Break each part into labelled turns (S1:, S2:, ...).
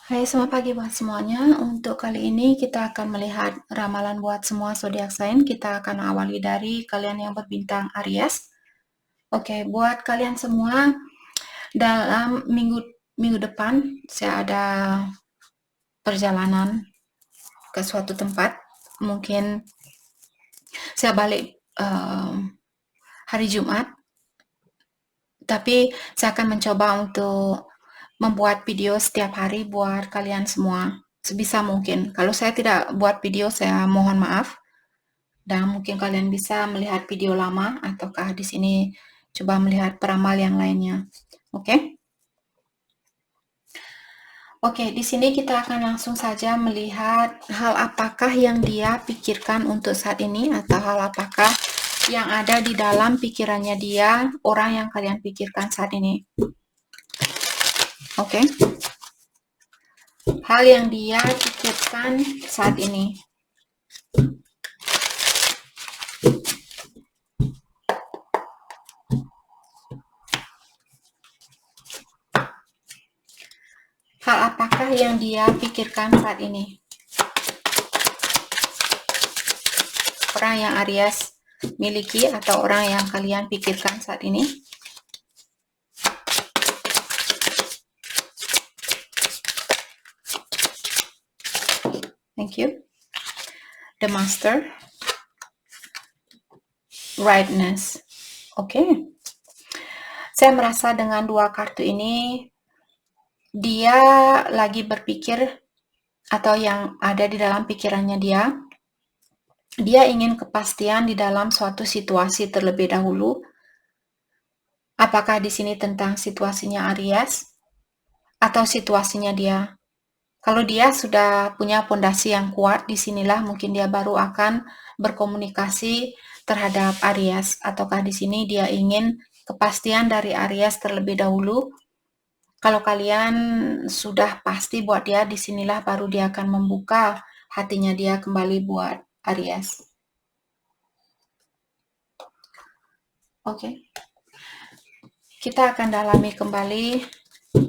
S1: Hai, selamat pagi buat semuanya. Untuk kali ini kita akan melihat ramalan buat semua zodiak sign. Kita akan awali dari kalian yang berbintang Aries. Oke, buat kalian semua dalam minggu depan saya ada perjalanan ke suatu tempat. Mungkin saya balik hari Jumat, tapi saya akan mencoba untuk membuat video setiap hari buat kalian semua sebisa mungkin. Kalau saya tidak buat video, saya mohon maaf. Dan mungkin kalian bisa melihat video lama ataukah di sini coba melihat peramal yang lainnya. Oke? Oke, di sini kita akan langsung saja melihat hal apakah yang dia pikirkan untuk saat ini atau hal apakah yang ada di dalam pikirannya dia, orang yang kalian pikirkan saat ini. Oke? Hal yang dia pikirkan saat ini. Hal apakah yang dia pikirkan saat ini? Orang yang Aries miliki atau orang yang kalian pikirkan saat ini. Thank you. The Master. Rightness. Oke. Saya merasa dengan dua kartu ini dia lagi berpikir atau yang ada di dalam pikirannya dia ingin kepastian di dalam suatu situasi terlebih dahulu. Apakah di sini tentang situasinya Aries atau situasinya dia? Kalau dia sudah punya fondasi yang kuat, disinilah mungkin dia baru akan berkomunikasi terhadap Aries. Ataukah di sini dia ingin kepastian dari Aries terlebih dahulu? Kalau kalian sudah pasti buat dia, disinilah baru dia akan membuka hatinya dia kembali buat Aries. Oke. Kita akan dalami kembali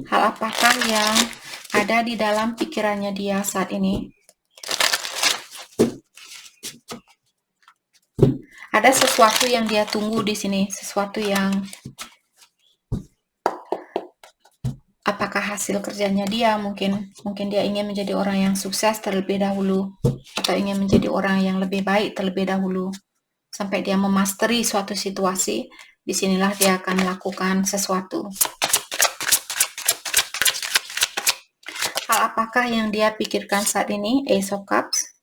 S1: hal apakah yang ada di dalam pikirannya dia saat ini. Ada sesuatu yang dia tunggu di sini, sesuatu yang apakah hasil kerjanya dia, mungkin dia ingin menjadi orang yang sukses terlebih dahulu atau ingin menjadi orang yang lebih baik terlebih dahulu sampai dia memasteri suatu situasi. Disinilah dia akan melakukan sesuatu. Hal apakah yang dia pikirkan saat ini? Ace of Cups.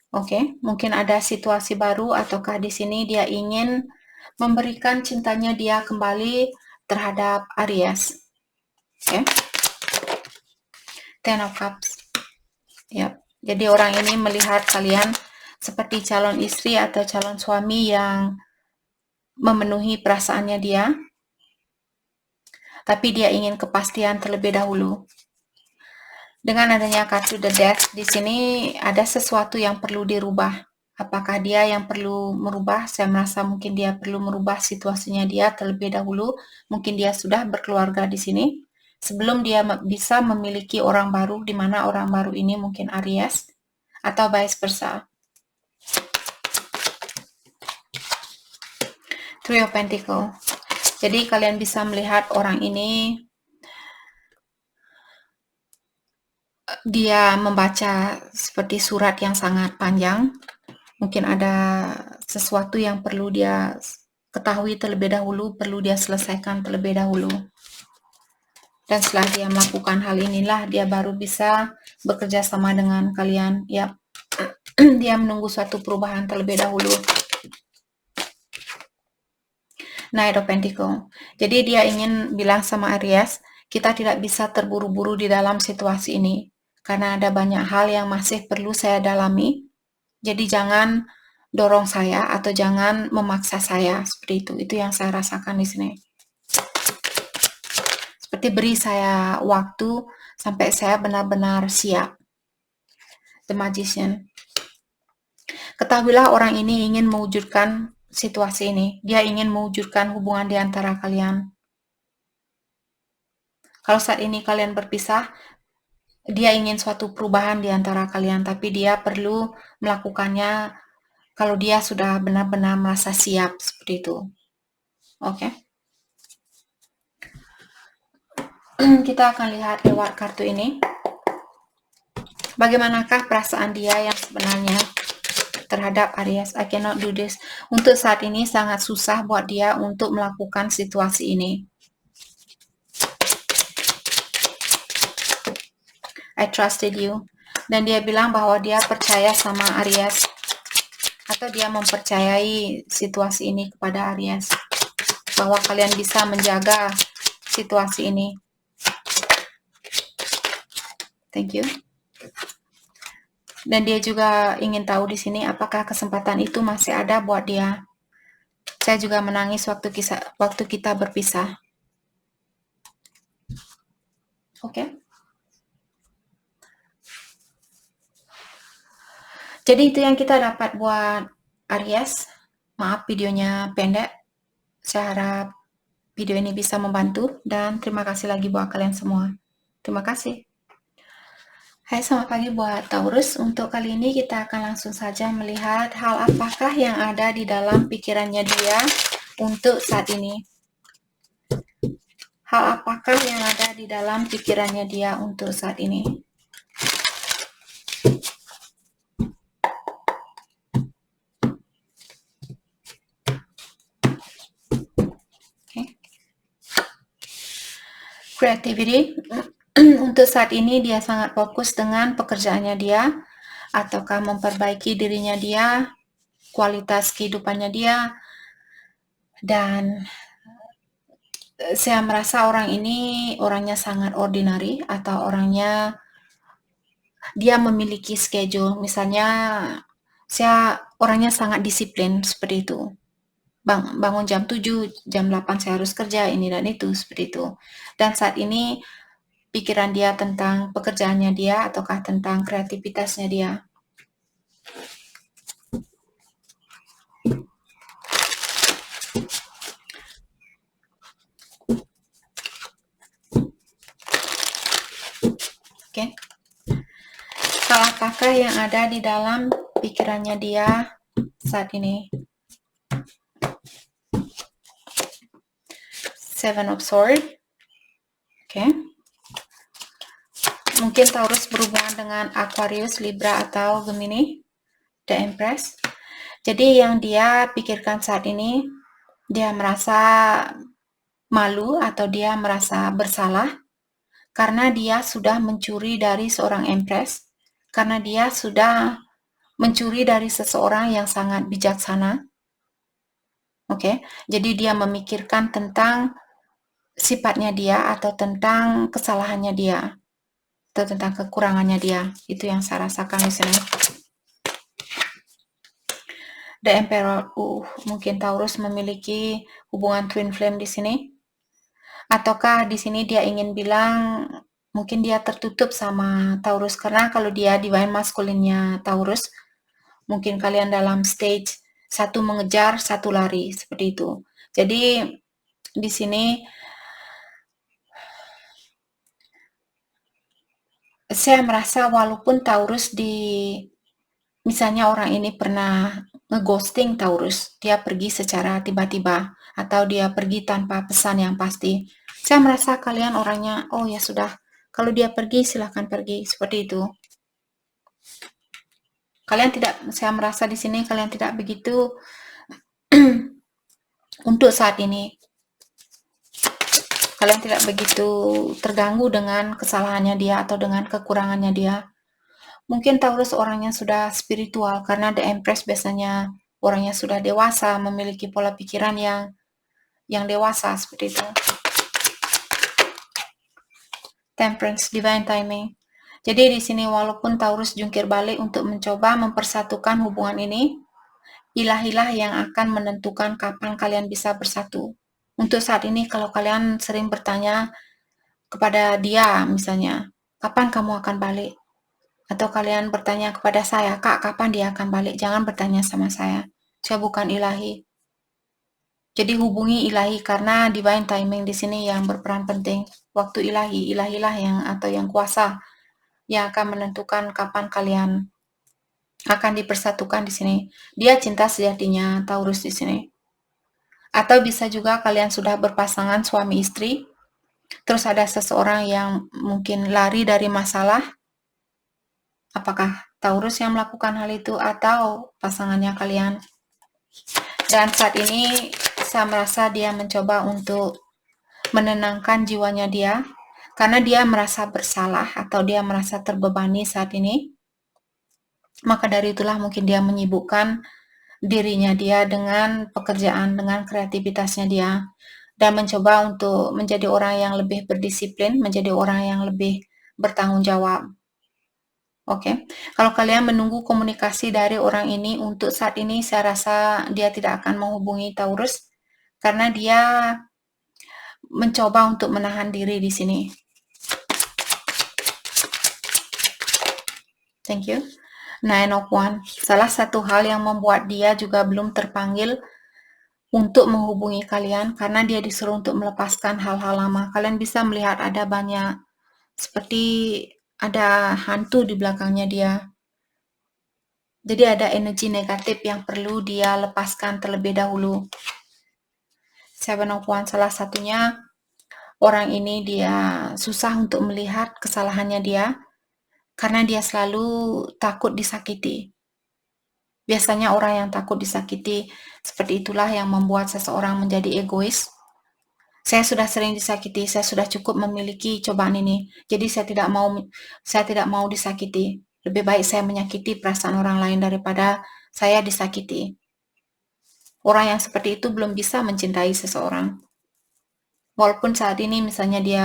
S1: Oke, mungkin ada situasi baru ataukah di sini dia ingin memberikan cintanya dia kembali terhadap Aries. Oke. Ten of Cups. Ya, jadi orang ini melihat kalian seperti calon istri atau calon suami yang memenuhi perasaannya dia, tapi dia ingin kepastian terlebih dahulu. Dengan adanya kartu The Death di sini ada sesuatu yang perlu dirubah. Apakah dia yang perlu merubah? Saya merasa mungkin dia perlu merubah situasinya dia terlebih dahulu. Mungkin dia sudah berkeluarga di sini sebelum dia bisa memiliki orang baru, di mana orang baru ini mungkin Aries atau vice versa. Three of Pentacles. Jadi kalian bisa melihat orang ini dia membaca seperti surat yang sangat panjang. Mungkin ada sesuatu yang perlu dia ketahui terlebih dahulu, perlu dia selesaikan terlebih dahulu. Dan setelah dia melakukan hal inilah dia baru bisa bekerja sama dengan kalian. Ya, dia menunggu suatu perubahan terlebih dahulu. Knight of Pentacles. Jadi dia ingin bilang sama Aries, kita tidak bisa terburu-buru di dalam situasi ini. Karena ada banyak hal yang masih perlu saya dalami. Jadi jangan dorong saya atau jangan memaksa saya seperti itu. Itu yang saya rasakan di sini. Seperti beri saya waktu sampai saya benar-benar siap. The Magician. Ketahuilah orang ini ingin mewujudkan situasi ini. Dia ingin mewujudkan hubungan di antara kalian. Kalau saat ini kalian berpisah, dia ingin suatu perubahan di antara kalian, tapi dia perlu melakukannya kalau dia sudah benar-benar merasa siap seperti itu. Oke. Kita akan lihat lewat kartu ini. Bagaimanakah perasaan dia yang sebenarnya terhadap Aries? I cannot do this. Untuk saat ini sangat susah buat dia untuk melakukan situasi ini. I trusted you. Dan dia bilang bahwa dia percaya sama Aries. Atau dia mempercayai situasi ini kepada Aries. Bahwa kalian bisa menjaga situasi ini. Thank you. Dan dia juga ingin tahu di sini apakah kesempatan itu masih ada buat dia. Saya juga menangis waktu kita berpisah. Oke. Jadi itu yang kita dapat buat Aries. Maaf videonya pendek. Saya harap video ini bisa membantu dan terima kasih lagi buat kalian semua. Terima kasih. Hai, selamat pagi buat Taurus. Untuk kali ini kita akan langsung saja melihat hal apakah yang ada di dalam pikirannya dia untuk saat ini. Hal apakah yang ada di dalam pikirannya dia untuk saat ini. Okay. Creativity. Untuk saat ini dia sangat fokus dengan pekerjaannya dia, ataukah memperbaiki dirinya dia, kualitas kehidupannya dia, dan saya merasa orang ini orangnya sangat ordinary atau orangnya dia memiliki schedule. Misalnya saya orangnya sangat disiplin seperti itu. Bangun jam 7, jam 8 saya harus kerja ini dan itu seperti itu. Dan saat ini pikiran dia tentang pekerjaannya dia ataukah tentang kreativitasnya dia. Oke. Hal apakah yang ada di dalam pikirannya dia saat ini? Seven of Swords. Oke. Mungkin Taurus berhubungan dengan Aquarius, Libra, atau Gemini. The Empress. Jadi yang dia pikirkan saat ini, dia merasa malu atau dia merasa bersalah karena dia sudah mencuri dari seorang Empress, karena dia sudah mencuri dari seseorang yang sangat bijaksana. Oke, jadi dia memikirkan tentang sifatnya dia atau tentang kesalahannya dia atau tentang kekurangannya dia. Itu yang saya rasakan di sini. The Emperor, mungkin Taurus memiliki hubungan twin flame di sini. Ataukah di sini dia ingin bilang mungkin dia tertutup sama Taurus karena kalau dia divine masculine-nya Taurus, mungkin kalian dalam stage satu mengejar, satu lari seperti itu. Jadi di sini saya merasa walaupun Taurus misalnya orang ini pernah ngeghosting Taurus, dia pergi secara tiba-tiba atau dia pergi tanpa pesan yang pasti. Saya merasa kalian orangnya, oh ya sudah, kalau dia pergi silahkan pergi, seperti itu. Kalian tidak, saya merasa di sini kalian tidak begitu untuk saat ini. Kalian tidak begitu terganggu dengan kesalahannya dia atau dengan kekurangannya dia. Mungkin Taurus orangnya sudah spiritual karena The Empress biasanya orangnya sudah dewasa, memiliki pola pikiran yang dewasa seperti itu. Temperance, divine timing. Jadi di sini walaupun Taurus jungkir balik untuk mencoba mempersatukan hubungan ini, ilah-ilah yang akan menentukan kapan kalian bisa bersatu. Untuk saat ini kalau kalian sering bertanya kepada dia misalnya, kapan kamu akan balik? Atau kalian bertanya kepada saya, Kak, kapan dia akan balik? Jangan bertanya sama saya. Saya bukan ilahi. Jadi hubungi ilahi karena divine timing di sini yang berperan penting. Waktu ilahi, ilahilah yang atau yang kuasa yang akan menentukan kapan kalian akan dipersatukan di sini. Dia cinta sejatinya Taurus di sini. Atau bisa juga kalian sudah berpasangan suami istri, terus ada seseorang yang mungkin lari dari masalah. Apakah Taurus yang melakukan hal itu atau pasangannya kalian? Dan saat ini saya merasa dia mencoba untuk menenangkan jiwanya dia, karena dia merasa bersalah atau dia merasa terbebani saat ini. Maka dari itulah mungkin dia menyibukkan dirinya dia dengan pekerjaan, dengan kreativitasnya dia, dan mencoba untuk menjadi orang yang lebih berdisiplin, menjadi orang yang lebih bertanggung jawab. Oke, kalau kalian menunggu komunikasi dari orang ini, untuk saat ini saya rasa dia tidak akan menghubungi Taurus, karena dia mencoba untuk menahan diri di sini. Thank you. Nine of Wands. Salah satu hal yang membuat dia juga belum terpanggil untuk menghubungi kalian, karena dia disuruh untuk melepaskan hal-hal lama. Kalian bisa melihat ada banyak, seperti ada hantu di belakangnya dia. Jadi ada energi negatif yang perlu dia lepaskan terlebih dahulu. Seven of Wands, salah satunya orang ini dia susah untuk melihat kesalahannya dia, karena dia selalu takut disakiti. Biasanya orang yang takut disakiti, seperti itulah yang membuat seseorang menjadi egois. Saya sudah sering disakiti, saya sudah cukup memiliki cobaan ini. Jadi saya tidak mau disakiti. Lebih baik saya menyakiti perasaan orang lain daripada saya disakiti. Orang yang seperti itu belum bisa mencintai seseorang. Walaupun saat ini misalnya dia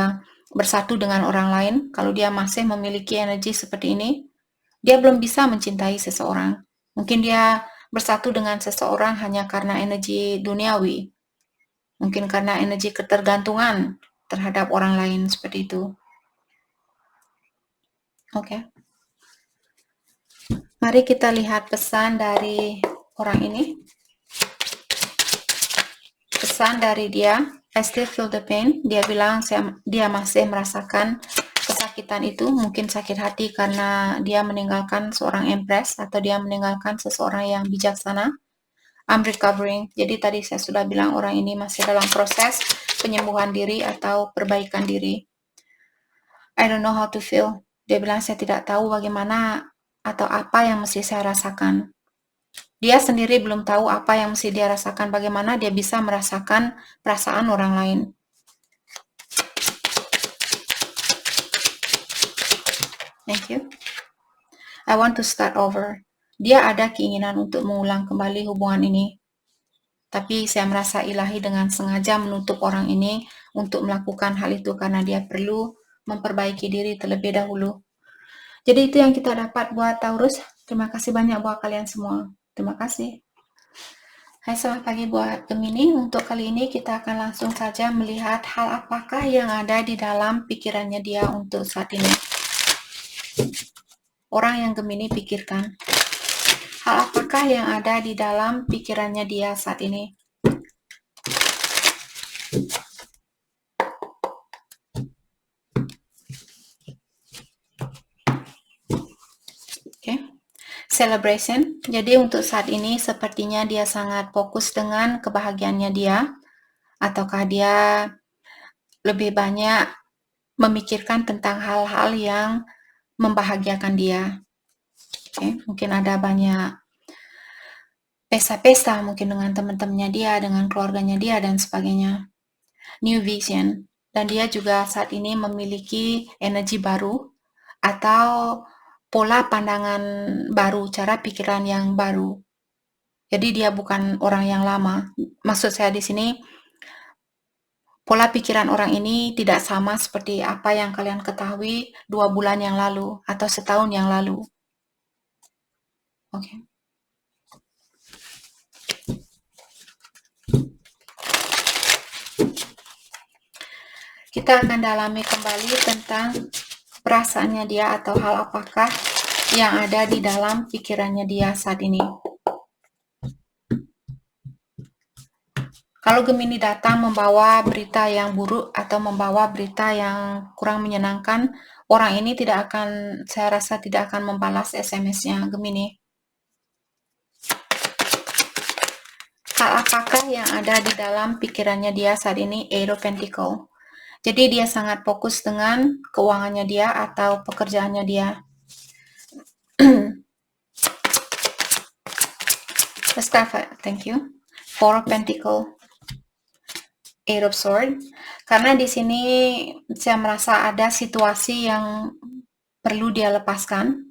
S1: bersatu dengan orang lain, kalau dia masih memiliki energi seperti ini, dia belum bisa mencintai seseorang. Mungkin dia bersatu dengan seseorang hanya karena energi duniawi. Mungkin karena energi ketergantungan terhadap orang lain seperti itu. Oke. Mari kita lihat pesan dari orang ini. Pesan dari dia, I still feel the pain. Dia bilang dia masih merasakan kesakitan itu, mungkin sakit hati karena dia meninggalkan seorang empress atau dia meninggalkan seseorang yang bijaksana. I'm recovering. Jadi tadi saya sudah bilang orang ini masih dalam proses penyembuhan diri atau perbaikan diri. I don't know how to feel. Dia bilang saya tidak tahu bagaimana atau apa yang mesti saya rasakan. Dia sendiri belum tahu apa yang mesti dia rasakan, bagaimana dia bisa merasakan perasaan orang lain. Thank you. I want to start over. Dia ada keinginan untuk mengulang kembali hubungan ini. Tapi saya merasa ilahi dengan sengaja menutup orang ini untuk melakukan hal itu karena dia perlu memperbaiki diri terlebih dahulu. Jadi itu yang kita dapat buat Taurus. Terima kasih banyak buat kalian semua. Terima kasih. Hai, selamat pagi buat Gemini. Untuk kali ini kita akan langsung saja melihat hal apakah yang ada di dalam pikirannya dia untuk saat ini. Orang yang Gemini pikirkan. Hal apakah yang ada di dalam pikirannya dia saat ini? Celebration. Jadi untuk saat ini sepertinya dia sangat fokus dengan kebahagiaannya dia, ataukah dia lebih banyak memikirkan tentang hal-hal yang membahagiakan dia. Mungkin ada banyak pesta-pesta mungkin dengan teman-temannya dia, dengan keluarganya dia dan sebagainya. New vision. Dan dia juga saat ini memiliki energi baru atau pola pandangan baru, cara pikiran yang baru. Jadi dia bukan orang yang lama. Maksud saya di sini, pola pikiran orang ini tidak sama seperti apa yang kalian ketahui 2 bulan yang lalu atau setahun yang lalu. Oke. Kita akan dalami kembali tentang perasaannya dia atau hal apakah yang ada di dalam pikirannya dia saat ini. Kalau Gemini datang membawa berita yang buruk atau membawa berita yang kurang menyenangkan, orang ini saya rasa tidak akan membalas SMS-nya Gemini. Hal apakah yang ada di dalam pikirannya dia saat ini? Eight of Pentacles. Jadi dia sangat fokus dengan keuangannya dia atau pekerjaannya dia. Let's start. Thank you. Four of Pentacles. Eight of Swords. Karena di sini saya merasa ada situasi yang perlu dia lepaskan.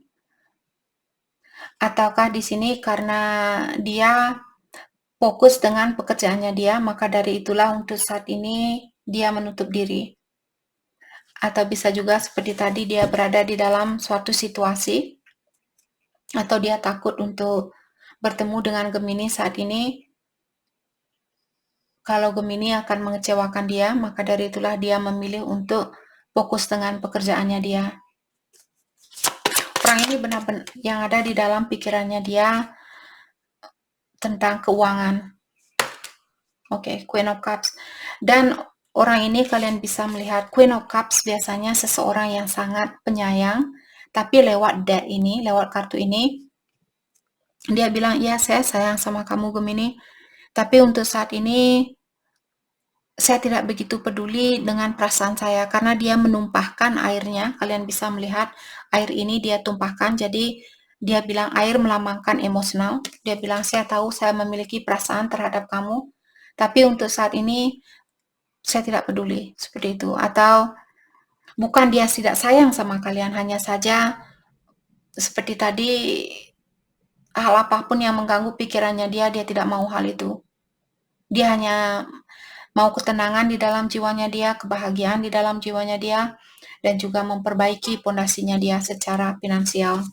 S1: Ataukah di sini karena dia fokus dengan pekerjaannya dia, maka dari itulah untuk saat ini dia menutup diri. Atau bisa juga seperti tadi dia berada di dalam suatu situasi atau dia takut untuk bertemu dengan Gemini saat ini. Kalau Gemini akan mengecewakan dia, maka dari itulah dia memilih untuk fokus dengan pekerjaannya dia. Orang ini benar-benar yang ada di dalam pikirannya dia tentang keuangan. Oke, Queen of Cups. Dan orang ini kalian bisa melihat Queen of Cups biasanya seseorang yang sangat penyayang, tapi lewat deck ini, lewat kartu ini, dia bilang, ya saya sayang sama kamu Gemini, tapi untuk saat ini saya tidak begitu peduli dengan perasaan saya karena dia menumpahkan airnya. Kalian bisa melihat air ini dia tumpahkan, jadi dia bilang air melambangkan emosional. Dia bilang saya tahu saya memiliki perasaan terhadap kamu, tapi untuk saat ini saya tidak peduli, seperti itu. Atau bukan dia tidak sayang sama kalian, hanya saja seperti tadi hal apapun yang mengganggu pikirannya dia tidak mau hal itu. Dia hanya mau ketenangan di dalam jiwanya dia, kebahagiaan di dalam jiwanya dia, dan juga memperbaiki pondasinya dia secara finansial.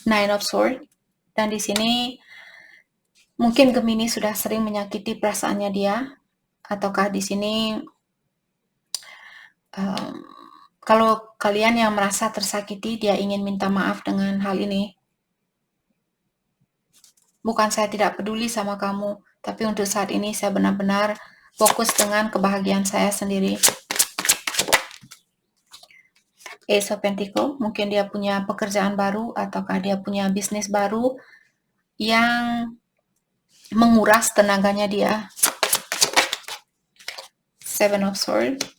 S1: Nine of Swords. Dan di sini mungkin Gemini sudah sering menyakiti perasaannya dia, ataukah di sini kalau kalian yang merasa tersakiti, dia ingin minta maaf dengan hal ini. Bukan saya tidak peduli sama kamu, tapi untuk saat ini saya benar-benar fokus dengan kebahagiaan saya sendiri. Ace of Pentacles, mungkin dia punya pekerjaan baru, ataukah dia punya bisnis baru yang menguras tenaganya dia. Seven of Swords.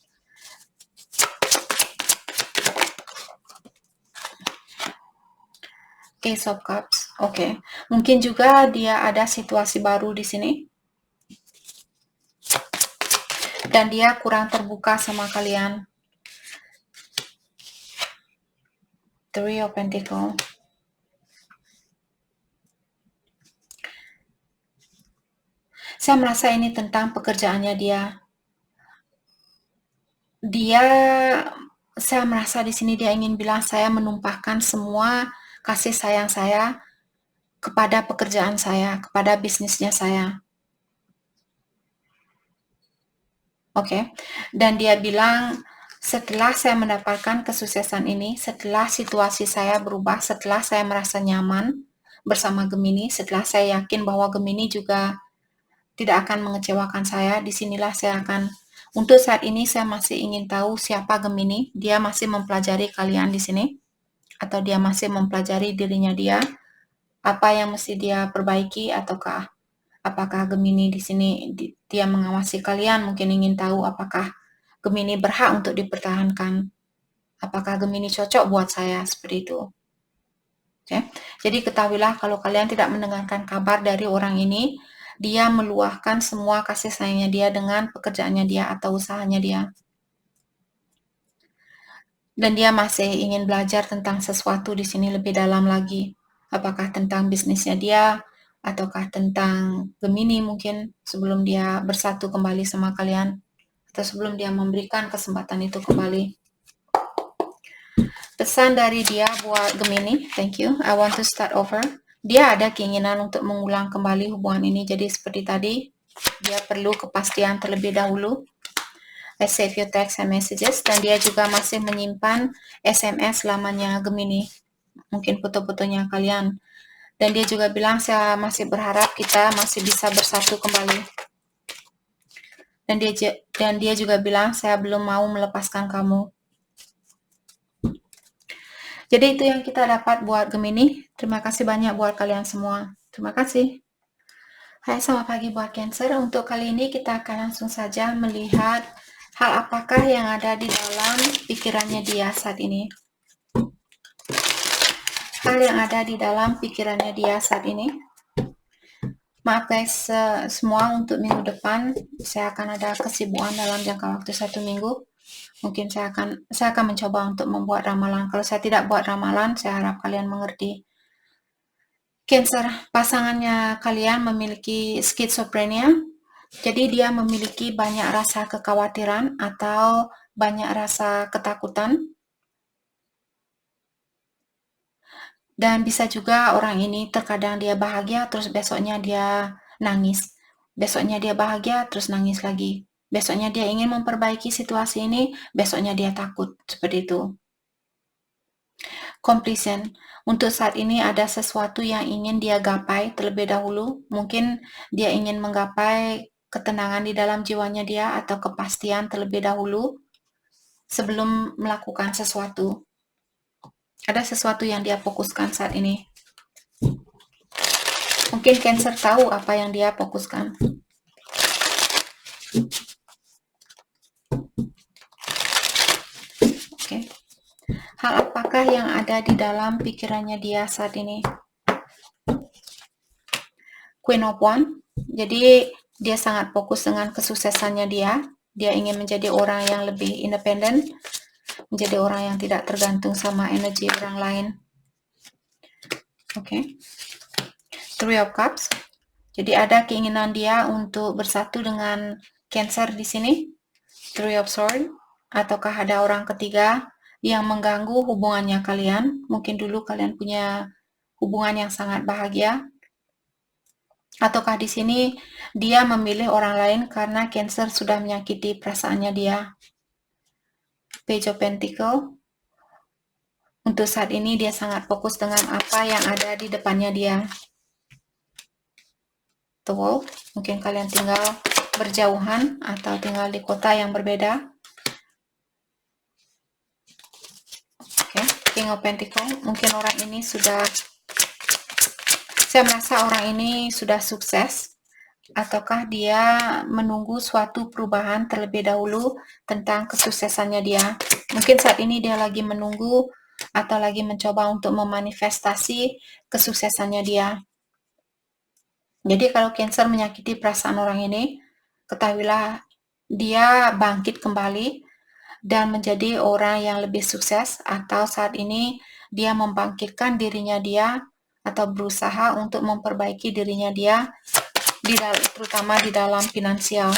S1: Ace of Cups. Oke. Mungkin juga dia ada situasi baru di sini. Dan dia kurang terbuka sama kalian. Three of Pentacles. Saya merasa ini tentang pekerjaannya dia. Saya merasa di sini dia ingin bilang saya menumpahkan semua kasih sayang saya kepada pekerjaan saya, kepada bisnisnya saya. Oke. Dan dia bilang setelah saya mendapatkan kesuksesan ini, setelah situasi saya berubah, setelah saya merasa nyaman bersama Gemini, setelah saya yakin bahwa Gemini juga tidak akan mengecewakan saya, disinilah saya akan, untuk saat ini saya masih ingin tahu siapa Gemini, dia masih mempelajari kalian di sini, atau dia masih mempelajari dirinya dia, apa yang mesti dia perbaiki, ataukah apakah Gemini di sini dia mengawasi kalian, mungkin ingin tahu apakah Gemini berhak untuk dipertahankan, apakah Gemini cocok buat saya, seperti itu. Oke. Jadi ketahuilah kalau kalian tidak mendengarkan kabar dari orang ini, dia meluahkan semua kasih sayangnya dia dengan pekerjaannya dia atau usahanya dia. Dan dia masih ingin belajar tentang sesuatu di sini lebih dalam lagi. Apakah tentang bisnisnya dia, ataukah tentang Gemini mungkin sebelum dia bersatu kembali sama kalian, atau sebelum dia memberikan kesempatan itu kembali. Pesan dari dia buat Gemini, thank you, I want to start over. Dia ada keinginan untuk mengulang kembali hubungan ini, jadi seperti tadi, dia perlu kepastian terlebih dahulu. I save your text and messages, dan dia juga masih menyimpan SMS lamanya Gemini. mungkin foto-fotonya kalian. Dan dia juga bilang, saya masih berharap kita masih bisa bersatu kembali. Dan dia juga bilang, saya belum mau melepaskan kamu. Jadi itu yang kita dapat buat Gemini. Terima kasih banyak buat kalian semua. Terima kasih. Hai, selamat pagi buat Cancer. Untuk kali ini kita akan langsung saja melihat hal apakah yang ada di dalam pikirannya dia saat ini. Hal yang ada di dalam pikirannya dia saat ini. Maaf guys, semua untuk minggu depan saya akan ada kesibukan dalam jangka waktu 1 minggu. Mungkin saya akan mencoba untuk membuat ramalan. Kalau saya tidak buat ramalan, saya harap kalian mengerti. Cancer, pasangannya kalian memiliki skizofrenia. Jadi dia memiliki banyak rasa kekhawatiran atau banyak rasa ketakutan. Dan bisa juga orang ini terkadang dia bahagia, terus besoknya dia nangis. Besoknya dia bahagia, terus nangis lagi. Besoknya dia ingin memperbaiki situasi ini, besoknya dia takut. Seperti itu. Completion. Untuk saat ini ada sesuatu yang ingin dia gapai terlebih dahulu. Mungkin dia ingin menggapai ketenangan di dalam jiwanya dia atau kepastian terlebih dahulu sebelum melakukan sesuatu. Ada sesuatu yang dia fokuskan saat ini. Mungkin Cancer tahu apa yang dia fokuskan. Oke. Hal apakah yang ada di dalam pikirannya dia saat ini? Queen of Wands. Jadi dia sangat fokus dengan kesuksesannya dia. Dia ingin menjadi orang yang lebih independen, menjadi orang yang tidak tergantung sama energi orang lain. Oke. Three of Cups. Jadi ada keinginan dia untuk bersatu dengan Cancer di sini. Three of Swords. Ataukah ada orang ketiga yang mengganggu hubungannya kalian? Mungkin dulu kalian punya hubungan yang sangat bahagia. Ataukah di sini dia memilih orang lain karena Cancer sudah menyakiti perasaannya dia? Page of Pentacles. Untuk saat ini dia sangat fokus dengan apa yang ada di depannya dia. The Wolf. Mungkin kalian tinggal berjauhan atau tinggal di kota yang berbeda. Oke, King of Pentacles. Mungkin orang ini sudah, saya merasa orang ini sudah sukses. Ataukah dia menunggu suatu perubahan terlebih dahulu tentang kesuksesannya dia. Mungkin saat ini dia lagi menunggu atau lagi mencoba untuk memanifestasi kesuksesannya dia. Jadi kalau Cancer menyakiti perasaan orang ini, ketahuilah dia bangkit kembali dan menjadi orang yang lebih sukses, atau saat ini dia membangkitkan dirinya dia atau berusaha untuk memperbaiki dirinya dia, terutama di dalam finansial.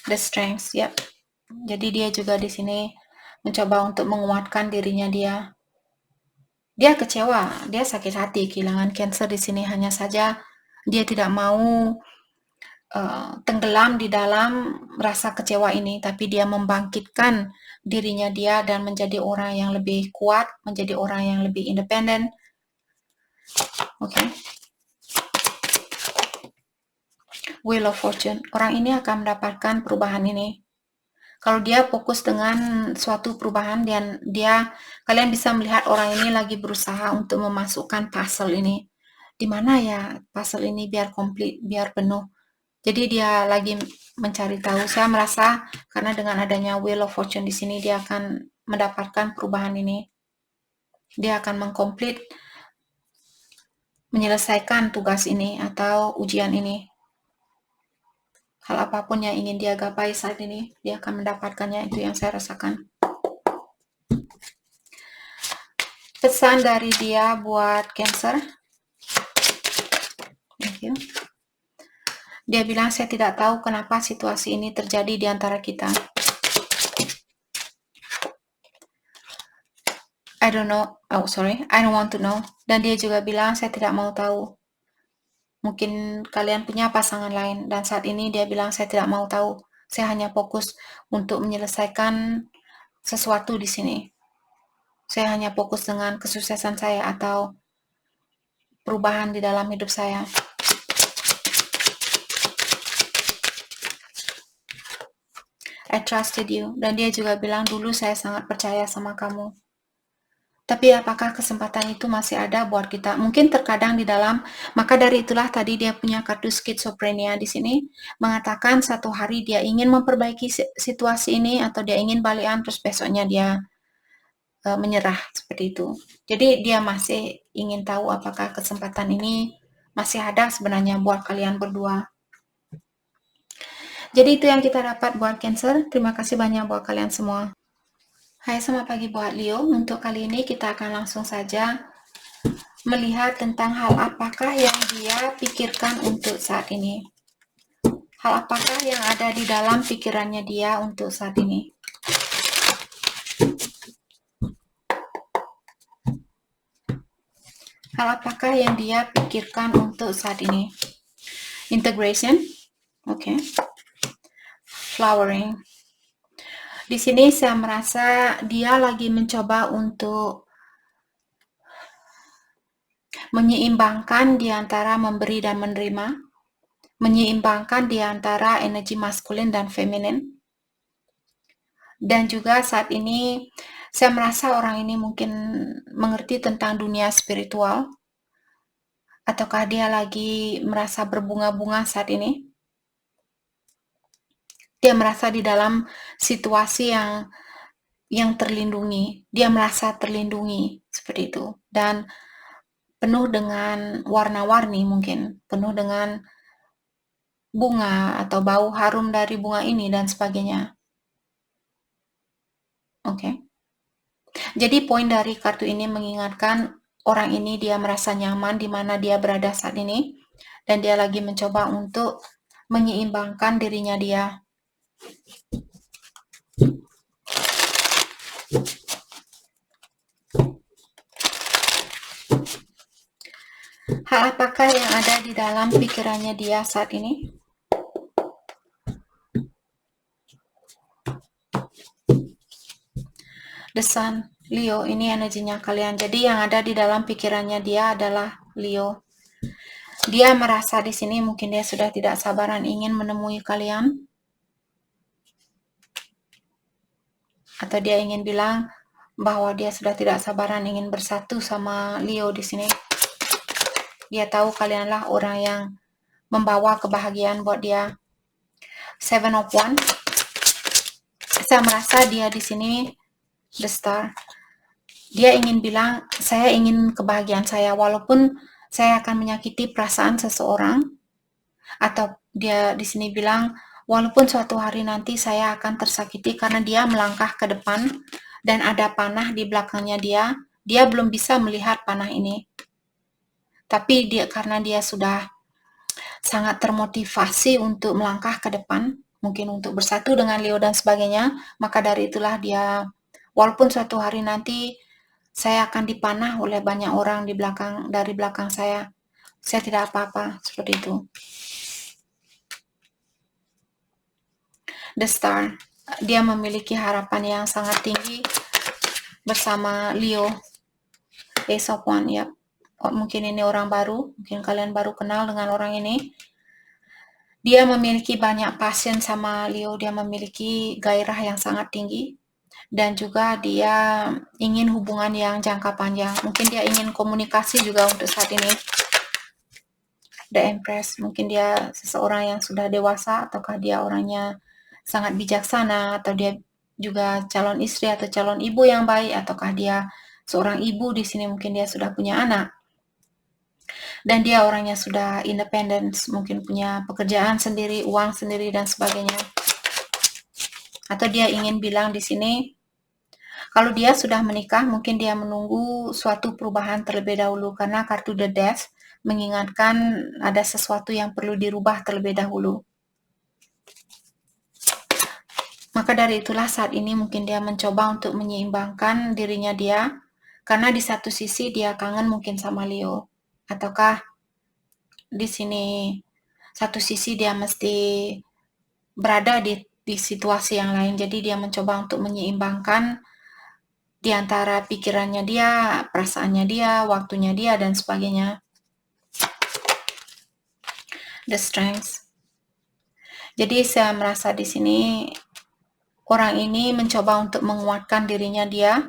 S1: The Strength, ya. Jadi dia juga di sini mencoba untuk menguatkan dirinya dia. Dia kecewa, dia sakit hati kehilangan Cancer di sini, hanya saja dia tidak mau tenggelam di dalam rasa kecewa ini, tapi dia membangkitkan dirinya dia dan menjadi orang yang lebih kuat, menjadi orang yang lebih independen. Oke. Wheel of Fortune. Orang ini akan mendapatkan perubahan ini. Kalau dia fokus dengan suatu perubahan dan kalian bisa melihat orang ini lagi berusaha untuk memasukkan puzzle ini. Di mana ya puzzle ini biar komplit, biar penuh. Jadi dia lagi mencari tahu. Saya merasa karena dengan adanya Wheel of Fortune di sini dia akan mendapatkan perubahan ini. Dia akan mengkomplit, menyelesaikan tugas ini atau ujian ini. Hal apapun yang ingin dia gapai saat ini, dia akan mendapatkannya. Itu yang saya rasakan. Pesan dari dia buat Cancer. Thank you. Dia bilang, saya tidak tahu kenapa situasi ini terjadi di antara kita. I don't know. Oh, sorry. I don't want to know. Dan dia juga bilang, saya tidak mau tahu. Mungkin kalian punya pasangan lain. Dan saat ini dia bilang, saya tidak mau tahu. Saya hanya fokus untuk menyelesaikan sesuatu di sini. Saya hanya fokus dengan kesuksesan saya atau perubahan di dalam hidup saya. I trusted you. Dan dia juga bilang, dulu saya sangat percaya sama kamu. Tapi apakah kesempatan itu masih ada buat kita? Mungkin terkadang di dalam, maka dari itulah tadi dia punya kartu skizofrenia di sini, mengatakan satu hari dia ingin memperbaiki situasi ini, atau dia ingin balikan, terus besoknya dia menyerah, seperti itu. Jadi dia masih ingin tahu apakah kesempatan ini masih ada sebenarnya buat kalian berdua. Jadi itu yang kita dapat buat Cancer. Terima kasih banyak buat kalian semua. Hai, selamat pagi buat Leo. Untuk kali ini kita akan langsung saja melihat tentang hal apakah yang dia pikirkan untuk saat ini. Hal apakah yang ada di dalam pikirannya dia untuk saat ini. Hal apakah yang dia pikirkan untuk saat ini. Integration. Oke. Flowering. Di sini saya merasa dia lagi mencoba untuk menyeimbangkan di antara memberi dan menerima, menyeimbangkan di antara energi maskulin dan feminin. Dan juga saat ini saya merasa orang ini mungkin mengerti tentang dunia spiritual, ataukah dia lagi merasa berbunga-bunga saat ini. Dia merasa di dalam situasi yang terlindungi. Dia merasa terlindungi seperti itu. Dan penuh dengan warna-warni mungkin. Penuh dengan bunga atau bau harum dari bunga ini dan sebagainya. Oke. Jadi poin dari kartu ini mengingatkan orang ini dia merasa nyaman di mana dia berada saat ini. Dan dia lagi mencoba untuk menyeimbangkan dirinya dia. Hal apakah yang ada di dalam pikirannya dia saat ini? The Sun, Leo, ini energinya kalian. Jadi yang ada di dalam pikirannya dia adalah Leo. Dia merasa di sini mungkin dia sudah tidak sabaran ingin menemui kalian. Atau dia ingin bilang bahwa dia sudah tidak sabaran ingin bersatu sama Leo di sini. Dia tahu kalianlah orang yang membawa kebahagiaan buat dia. Seven of Wands. Saya merasa dia di sini The Star. Dia ingin bilang, saya ingin kebahagiaan saya walaupun saya akan menyakiti perasaan seseorang. Atau dia di sini bilang, walaupun suatu hari nanti saya akan tersakiti karena dia melangkah ke depan dan ada panah di belakangnya dia belum bisa melihat panah ini. Tapi karena dia sudah sangat termotivasi untuk melangkah ke depan, mungkin untuk bersatu dengan Leo dan sebagainya, maka dari itulah dia, walaupun suatu hari nanti saya akan dipanah oleh banyak orang dari belakang saya tidak apa-apa, seperti itu. The Star, dia memiliki harapan yang sangat tinggi bersama Leo. Ace of Wands, ya. Mungkin ini orang baru, mungkin kalian baru kenal dengan orang ini. Dia memiliki banyak passion sama Leo, dia memiliki gairah yang sangat tinggi. Dan juga dia ingin hubungan yang jangka panjang. Mungkin dia ingin komunikasi juga untuk saat ini. The Empress, mungkin dia seseorang yang sudah dewasa, ataukah dia orangnya sangat bijaksana, atau dia juga calon istri atau calon ibu yang baik, ataukah dia seorang ibu di sini, mungkin dia sudah punya anak. Dan dia orangnya sudah independen, mungkin punya pekerjaan sendiri, uang sendiri dan sebagainya. Atau dia ingin bilang di sini, kalau dia sudah menikah, mungkin dia menunggu suatu perubahan terlebih dahulu, karena kartu The Death mengingatkan ada sesuatu yang perlu dirubah terlebih dahulu. Maka dari itulah saat ini mungkin dia mencoba untuk menyeimbangkan dirinya dia, karena di satu sisi dia kangen mungkin sama Leo, ataukah di sini satu sisi dia mesti berada di situasi yang lain. Jadi dia mencoba untuk menyeimbangkan di antara pikirannya dia, perasaannya dia, waktunya dia, dan sebagainya. The Strength. Jadi saya merasa di sini orang ini mencoba untuk menguatkan dirinya dia,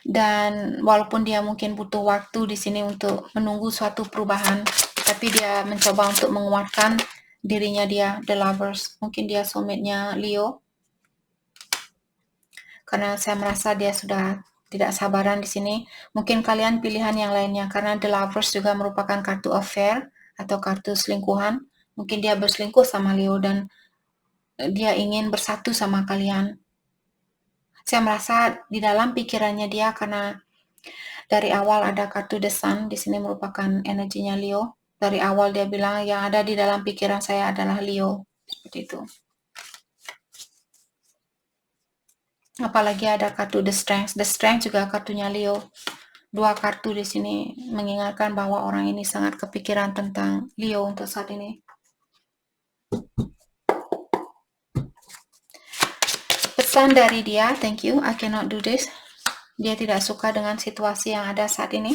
S1: dan walaupun dia mungkin butuh waktu di sini untuk menunggu suatu perubahan, tapi dia mencoba untuk menguatkan dirinya dia. The Lovers, mungkin dia soulmate-nya Leo, karena saya merasa dia sudah tidak sabaran di sini. Mungkin kalian pilihan yang lainnya, karena The Lovers juga merupakan kartu affair atau kartu selingkuhan. Mungkin dia berselingkuh sama Leo dan dia ingin bersatu sama kalian. Saya merasa di dalam pikirannya dia, karena dari awal ada kartu The Sun, di sini merupakan energinya Leo. Dari awal dia bilang yang ada di dalam pikiran saya adalah Leo, seperti itu. Apalagi ada kartu The Strength. The Strength juga kartunya Leo. Dua kartu di sini mengingatkan bahwa orang ini sangat kepikiran tentang Leo untuk saat ini. Pesan dari dia, thank you, I cannot do this. Dia tidak suka dengan situasi yang ada saat ini.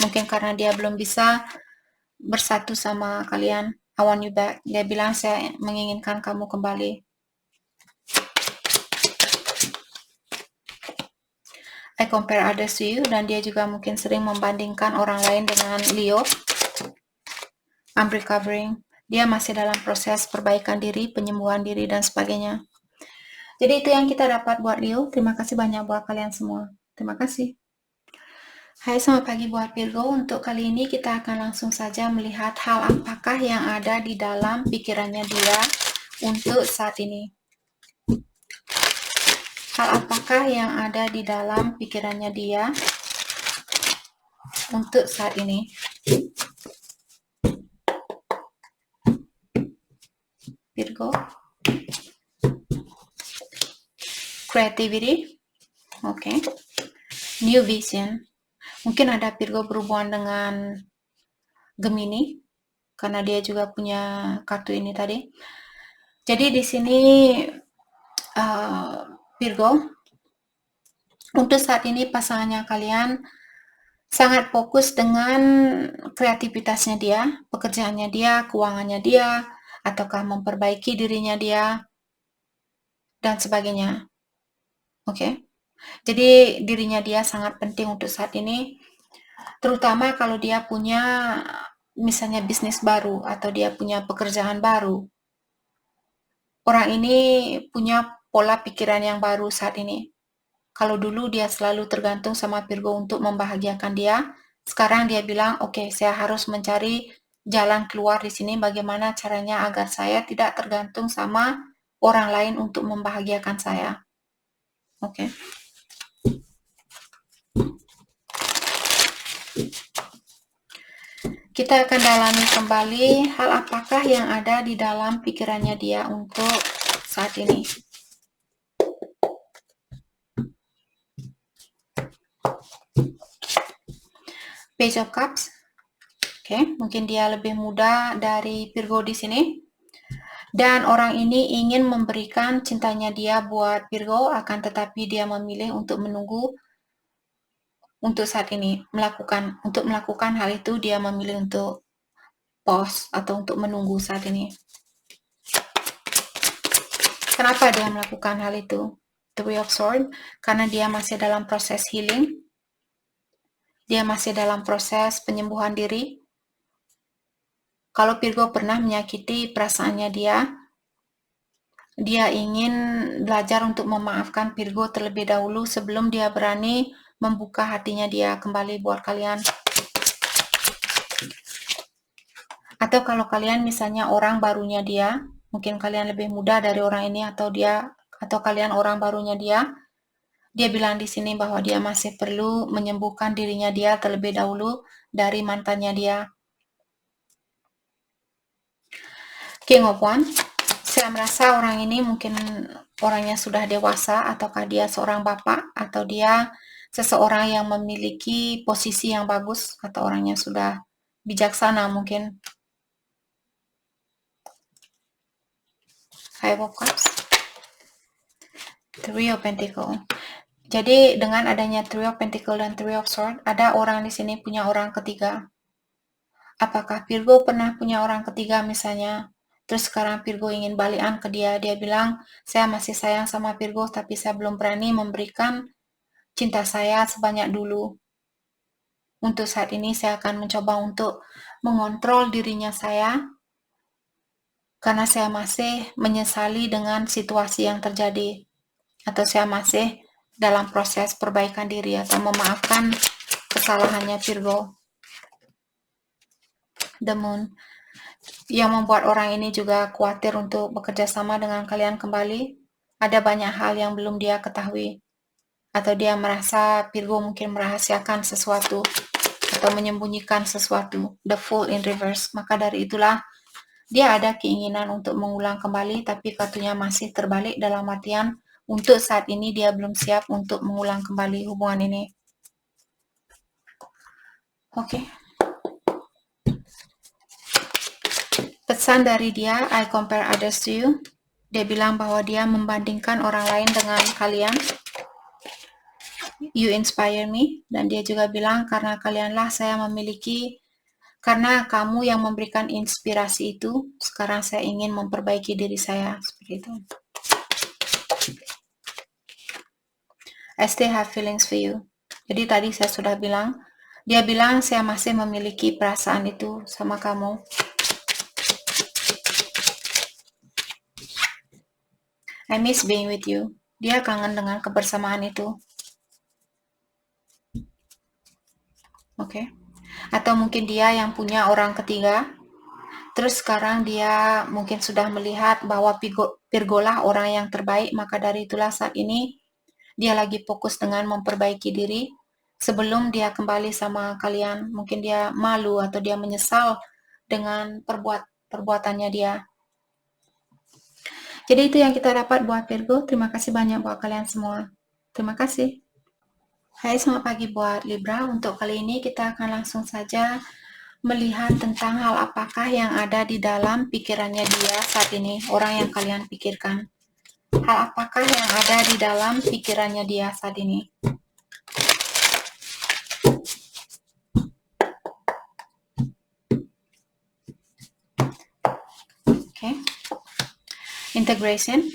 S1: Mungkin karena dia belum bisa bersatu sama kalian. I want you back. Dia bilang saya menginginkan kamu kembali. I compare others to you, dan dia juga mungkin sering membandingkan orang lain dengan Leo. I'm recovering. Dia masih dalam proses perbaikan diri, penyembuhan diri, dan sebagainya. Jadi itu yang kita dapat buat Leo. Terima kasih banyak buat kalian semua. Terima kasih. Hai, selamat pagi buat Virgo. Untuk kali ini kita akan langsung saja melihat hal apakah yang ada di dalam pikirannya dia untuk saat ini. Hal apakah yang ada di dalam pikirannya dia untuk saat ini. Virgo. Creativity. Oke. New vision. Mungkin ada Virgo berhubungan dengan Gemini, karena dia juga punya kartu ini tadi. Jadi di sini Virgo, untuk saat ini pasangannya kalian sangat fokus dengan kreativitasnya dia, pekerjaannya dia, keuangannya dia, ataukah memperbaiki dirinya dia, dan sebagainya. Oke. Jadi dirinya dia sangat penting untuk saat ini, terutama kalau dia punya misalnya bisnis baru atau dia punya pekerjaan baru. Orang ini punya pola pikiran yang baru saat ini. Kalau dulu dia selalu tergantung sama Virgo untuk membahagiakan dia, sekarang dia bilang, oke, saya harus mencari jalan keluar di sini, bagaimana caranya agar saya tidak tergantung sama orang lain untuk membahagiakan saya. Oke. Kita akan dalami kembali hal apakah yang ada di dalam pikirannya dia untuk saat ini. Page of Cups. Oke, mungkin dia lebih muda dari Virgo di sini. Dan orang ini ingin memberikan cintanya dia buat Virgo, akan tetapi dia memilih untuk menunggu untuk saat ini. Untuk melakukan hal itu, dia memilih untuk pause atau untuk menunggu saat ini. Kenapa dia melakukan hal itu? The Way of Swords, karena dia masih dalam proses healing. Dia masih dalam proses penyembuhan diri. Kalau Virgo pernah menyakiti perasaannya dia ingin belajar untuk memaafkan Virgo terlebih dahulu sebelum dia berani membuka hatinya dia kembali buat kalian. Atau kalau kalian misalnya orang barunya dia, mungkin kalian lebih muda dari orang ini, atau kalian orang barunya dia bilang di sini bahwa dia masih perlu menyembuhkan dirinya dia terlebih dahulu dari mantannya dia. King of Wands. Saya merasa orang ini mungkin orangnya sudah dewasa, ataukah dia seorang bapak, atau dia seseorang yang memiliki posisi yang bagus, atau orangnya sudah bijaksana mungkin. Five of Cups. Three of Pentacle. Jadi dengan adanya Three of Pentacle dan Three of Swords, ada orang di sini punya orang ketiga. Apakah Virgo pernah punya orang ketiga misalnya? Terus sekarang Virgo ingin balikan ke dia. Dia bilang, saya masih sayang sama Virgo, tapi saya belum berani memberikan cinta saya sebanyak dulu. Untuk saat ini saya akan mencoba untuk mengontrol dirinya saya, karena saya masih menyesali dengan situasi yang terjadi. Atau saya masih dalam proses perbaikan diri atau memaafkan kesalahannya Virgo. The Moon. Yang membuat orang ini juga khawatir untuk bekerja sama dengan kalian kembali. Ada banyak hal yang belum dia ketahui. Atau dia merasa Virgo mungkin merahasiakan sesuatu atau menyembunyikan sesuatu. The Fool in reverse. Maka dari itulah dia ada keinginan untuk mengulang kembali, tapi kartunya masih terbalik dalam artian untuk saat ini dia belum siap untuk mengulang kembali hubungan ini. Oke. Pesan dari dia, I compare others to you. Dia bilang bahwa dia membandingkan orang lain dengan kalian. You inspire me. Dan dia juga bilang, karena kalianlah saya memiliki, karena kamu yang memberikan inspirasi itu, sekarang saya ingin memperbaiki diri saya. Seperti itu. I still have feelings for you. Jadi tadi saya sudah bilang, dia bilang saya masih memiliki perasaan itu sama kamu. I miss being with you. Dia kangen dengan kebersamaan itu. Oke. Atau mungkin dia yang punya orang ketiga. Terus sekarang dia mungkin sudah melihat bahwa Virgo lah orang yang terbaik, maka dari itulah saat ini dia lagi fokus dengan memperbaiki diri. Sebelum dia kembali sama kalian, mungkin dia malu atau dia menyesal dengan perbuatannya dia. Jadi itu yang kita dapat buat Virgo. Terima kasih banyak buat kalian semua. Terima kasih. Hai, selamat pagi buat Libra. Untuk kali ini kita akan langsung saja melihat tentang hal apakah yang ada di dalam pikirannya dia saat ini, orang yang kalian pikirkan. Hal apakah yang ada di dalam pikirannya dia saat ini. Oke. Integration.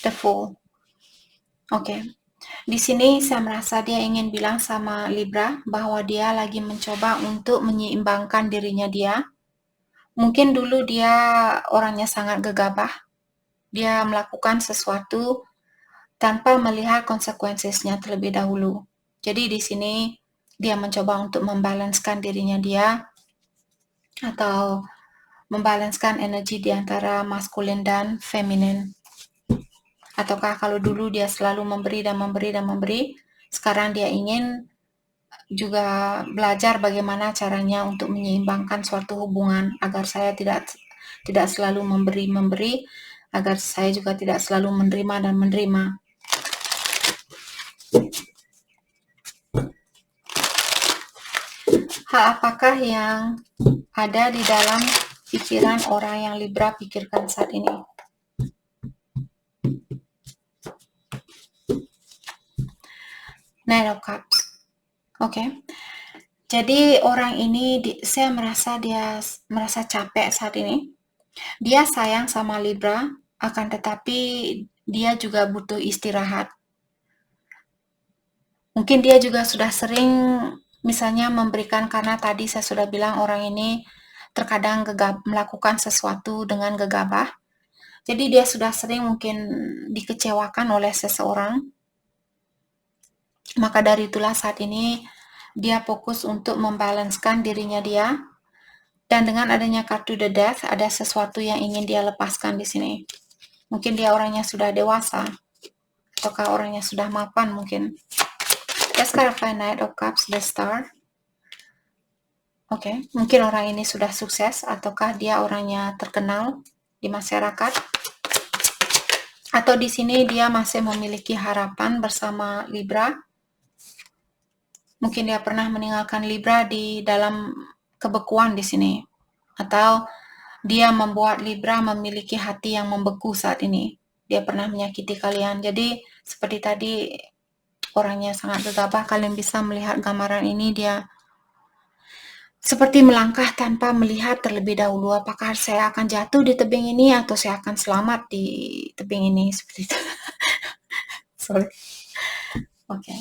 S1: The Fool. Oke. Di sini saya merasa dia ingin bilang sama Libra bahwa dia lagi mencoba untuk menyeimbangkan dirinya dia. Mungkin dulu dia orangnya sangat gegabah. Dia melakukan sesuatu tanpa melihat konsekuensinya terlebih dahulu. Jadi di sini dia mencoba untuk membalanskan dirinya dia atau membalanskan energi di antara maskulin dan feminin. Ataukah kalau dulu dia selalu memberi dan memberi dan memberi, sekarang dia ingin juga belajar bagaimana caranya untuk menyeimbangkan suatu hubungan agar saya tidak selalu memberi, agar saya juga tidak selalu menerima dan menerima. Hal apakah yang ada di dalam pikiran orang yang Libra pikirkan saat ini? Nine of Cups. Oke. Jadi orang ini saya merasa dia merasa capek saat ini. Dia sayang sama Libra, akan tetapi dia juga butuh istirahat. Mungkin dia juga sudah sering misalnya memberikan, karena tadi saya sudah bilang orang ini terkadang melakukan sesuatu dengan gegabah. Jadi dia sudah sering mungkin dikecewakan oleh seseorang. Maka dari itulah saat ini dia fokus untuk membalanskan dirinya dia. Dan dengan adanya kartu The Death, ada sesuatu yang ingin dia lepaskan di sini. Mungkin dia orangnya sudah dewasa, ataukah orangnya sudah mapan mungkin. Let's clarify Knight of Cups, the Star. Oke, mungkin orang ini sudah sukses, ataukah dia orangnya terkenal di masyarakat. Atau di sini dia masih memiliki harapan bersama Libra. Mungkin dia pernah meninggalkan Libra di dalam kebekuan di sini. Atau dia membuat Libra memiliki hati yang membeku saat ini. dia pernah menyakiti kalian. Jadi seperti tadi, orangnya sangat gegabah, kalian bisa melihat gambaran ini, dia seperti melangkah tanpa melihat terlebih dahulu apakah saya akan jatuh di tebing ini atau saya akan selamat di tebing ini, seperti itu. Sorry. Oke.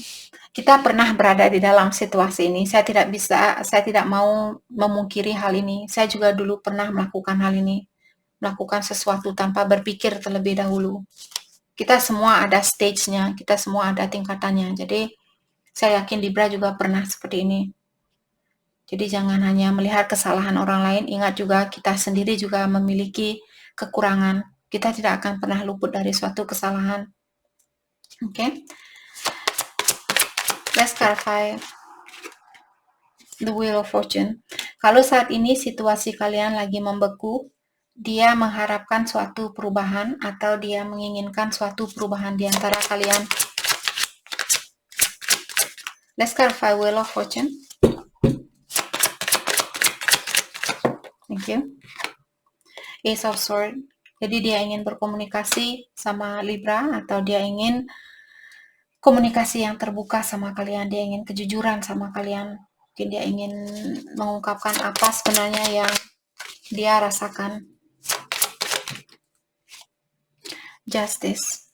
S1: Kita pernah berada di dalam situasi ini. Saya tidak mau memungkiri hal ini. Saya juga dulu pernah melakukan hal ini. Melakukan sesuatu tanpa berpikir terlebih dahulu. Kita semua ada stage-nya, kita semua ada tingkatannya. Jadi, saya yakin Libra juga pernah seperti ini. Jadi jangan hanya melihat kesalahan orang lain, ingat juga kita sendiri juga memiliki kekurangan. Kita tidak akan pernah luput dari suatu kesalahan. Okay? Let's clarify the Wheel of Fortune. Kalau saat ini situasi kalian lagi membeku, dia mengharapkan suatu perubahan atau dia menginginkan suatu perubahan di antara kalian. Let's clarify Wheel of Fortune. Thank you. Ace of Swords. Jadi dia ingin berkomunikasi sama Libra atau dia ingin komunikasi yang terbuka sama kalian. Dia ingin kejujuran sama kalian. Mungkin dia ingin mengungkapkan apa sebenarnya yang dia rasakan. Justice.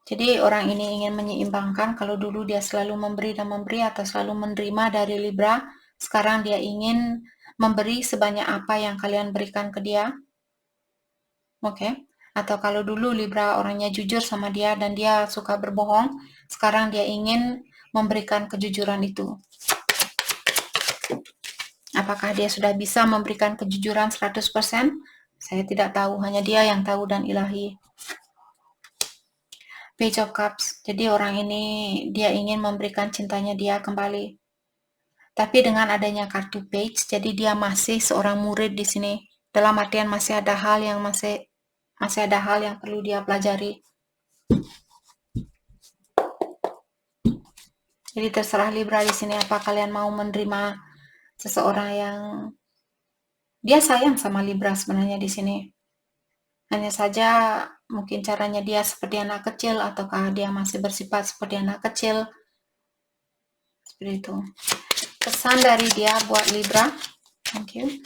S1: Jadi orang ini ingin menyeimbangkan. Kalau dulu dia selalu memberi dan memberi atau selalu menerima dari Libra, sekarang dia ingin memberi sebanyak apa yang kalian berikan ke dia. Oke. Atau kalau dulu Libra orangnya jujur sama dia dan dia suka berbohong, sekarang dia ingin memberikan kejujuran itu. Apakah dia sudah bisa memberikan kejujuran 100%? Saya tidak tahu, hanya dia yang tahu dan ilahi. Page of Cups. Jadi orang ini dia ingin memberikan cintanya dia kembali. Tapi dengan adanya kartu Page, jadi dia masih seorang murid di sini. Dalam artian masih ada hal yang perlu dia pelajari. Jadi terserah Libra di sini apa kalian mau menerima seseorang yang dia sayang sama Libra sebenarnya di sini. Hanya saja mungkin caranya dia seperti anak kecil ataukah dia masih bersifat seperti anak kecil. Seperti itu. Pesan dari dia buat Libra. Thank you.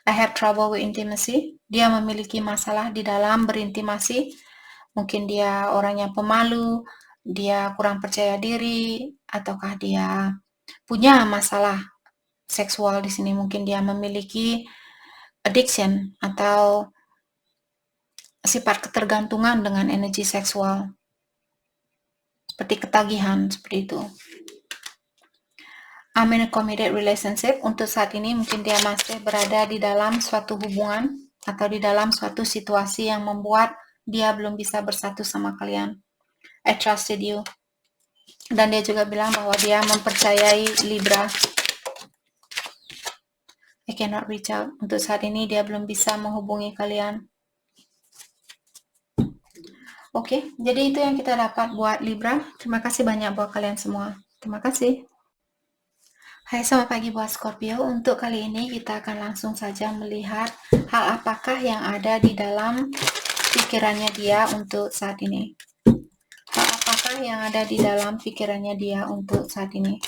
S1: I have trouble with intimacy. Dia memiliki masalah di dalam berintimasi. Mungkin dia orangnya pemalu, dia kurang percaya diri, ataukah dia punya masalah seksual di sini. Mungkin dia memiliki addiction atau sifat ketergantungan dengan energi seksual. Seperti ketagihan, seperti itu. I'm in a committed relationship. Untuk saat ini mungkin dia masih berada di dalam suatu hubungan atau di dalam suatu situasi yang membuat dia belum bisa bersatu sama kalian. I trusted you. Dan dia juga bilang bahwa dia mempercayai Libra. I cannot reach out. Untuk saat ini dia belum bisa menghubungi kalian. Oke, jadi itu yang kita dapat buat Libra. Terima kasih banyak buat kalian semua. Terima kasih. Hai, selamat pagi buat Scorpio. Untuk kali ini kita akan langsung saja melihat hal apakah yang ada di dalam pikirannya dia untuk saat ini. Hal apakah yang ada di dalam pikirannya dia untuk saat ini.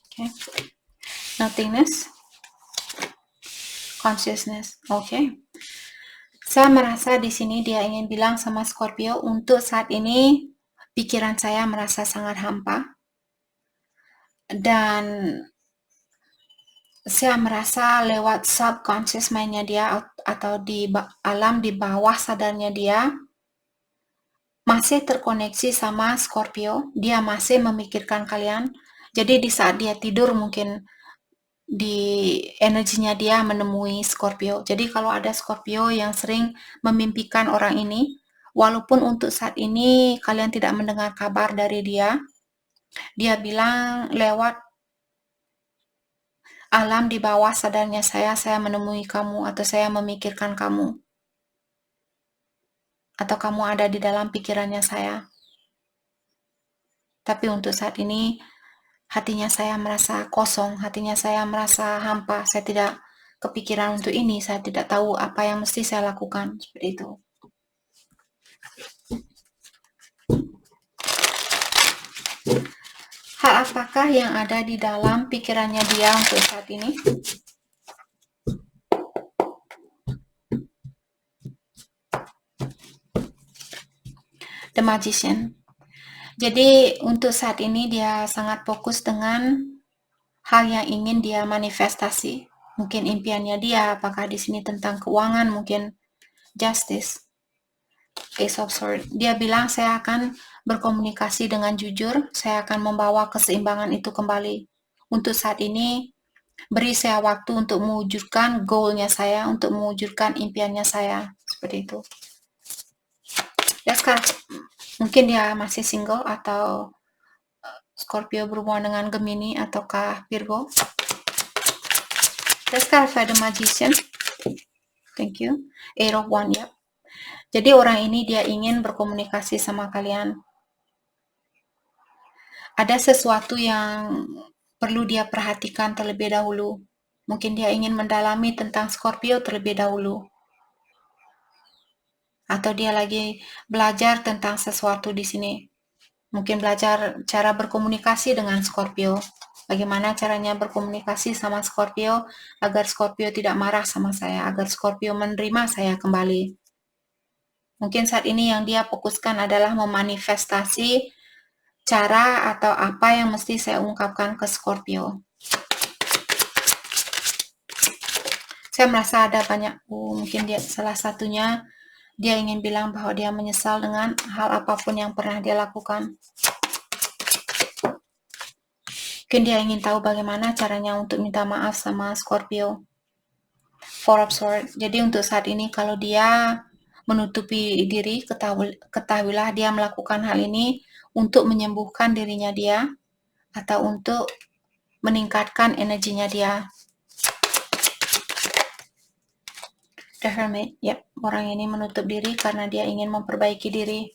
S1: Okay. Nothingness. Consciousness. Okay. Saya merasa di sini dia ingin bilang sama Scorpio, untuk saat ini pikiran saya merasa sangat hampa. Dan saya merasa lewat subconscious mindnya dia atau di alam di bawah sadarnya dia masih terkoneksi sama Scorpio. Dia masih memikirkan kalian. Jadi di saat dia tidur mungkin di energinya dia menemui Scorpio. Jadi kalau ada Scorpio yang sering memimpikan orang ini, walaupun untuk saat ini kalian tidak mendengar kabar dari dia, dia bilang lewat alam di bawah sadarnya saya menemui kamu atau saya memikirkan kamu. Atau kamu ada di dalam pikirannya saya. Tapi untuk saat ini hatinya saya merasa kosong, hatinya saya merasa hampa, saya tidak kepikiran untuk ini, saya tidak tahu apa yang mesti saya lakukan, seperti itu. Hal apakah yang ada di dalam pikirannya dia untuk saat ini? The Magician. Jadi untuk saat ini dia sangat fokus dengan hal yang ingin dia manifestasi. Mungkin impiannya dia, apakah di sini tentang keuangan, mungkin justice, Ace of Swords. Dia bilang saya akan berkomunikasi dengan jujur, saya akan membawa keseimbangan itu kembali. Untuk saat ini, beri saya waktu untuk mewujudkan goalnya saya, untuk mewujudkan impiannya saya, seperti itu. Ya sekarang, mungkin dia masih single atau Scorpio berhubungan dengan Gemini ataukah Virgo. Let's clarify the Magician. Thank you. Eight of Wands, ya. Jadi orang ini dia ingin berkomunikasi sama kalian. Ada sesuatu yang perlu dia perhatikan terlebih dahulu. Mungkin dia ingin mendalami tentang Scorpio terlebih dahulu. Atau dia lagi belajar tentang sesuatu di sini. Mungkin belajar cara berkomunikasi dengan Scorpio. Bagaimana caranya berkomunikasi sama Scorpio agar Scorpio tidak marah sama saya, agar Scorpio menerima saya kembali. Mungkin saat ini yang dia fokuskan adalah memanifestasi cara atau apa yang mesti saya ungkapkan ke Scorpio. Saya merasa ada banyak, mungkin dia salah satunya dia ingin bilang bahwa dia menyesal dengan hal apapun yang pernah dia lakukan. Mungkin dia ingin tahu bagaimana caranya untuk minta maaf sama Scorpio. Four of Swords. Jadi untuk saat ini kalau dia menutupi diri, ketahuilah dia melakukan hal ini untuk menyembuhkan dirinya dia atau untuk meningkatkan energinya dia. The Hermit. Yep, orang ini menutup diri karena dia ingin memperbaiki diri.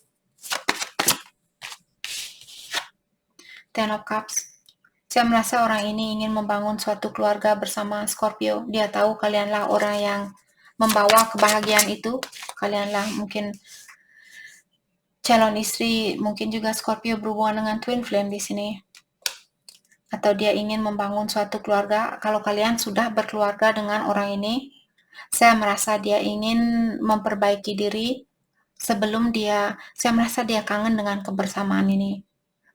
S1: Ten of Cups. Saya merasa orang ini ingin membangun suatu keluarga bersama Scorpio. Dia tahu kalianlah orang yang membawa kebahagiaan itu. Kalianlah mungkin calon istri, mungkin juga Scorpio berhubungan dengan twin flame di sini. Atau dia ingin membangun suatu keluarga. Kalau kalian sudah berkeluarga dengan orang ini, saya merasa dia ingin memperbaiki diri sebelum saya merasa dia kangen dengan kebersamaan ini.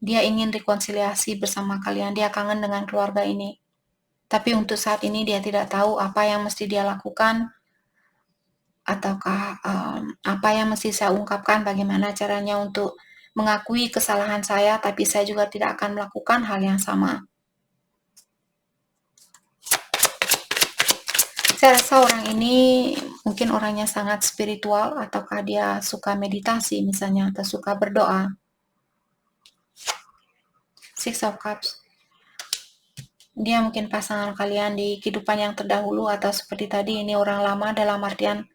S1: Dia ingin rekonsiliasi bersama kalian, dia kangen dengan keluarga ini. Tapi untuk saat ini dia tidak tahu apa yang mesti dia lakukan, ataukah apa yang mesti saya ungkapkan, bagaimana caranya untuk mengakui kesalahan saya, tapi saya juga tidak akan melakukan hal yang sama. Saya rasa orang ini mungkin orangnya sangat spiritual, ataukah dia suka meditasi misalnya, atau suka berdoa. Six of Cups. Dia mungkin pasangan kalian di kehidupan yang terdahulu, atau seperti tadi ini orang lama dalam artian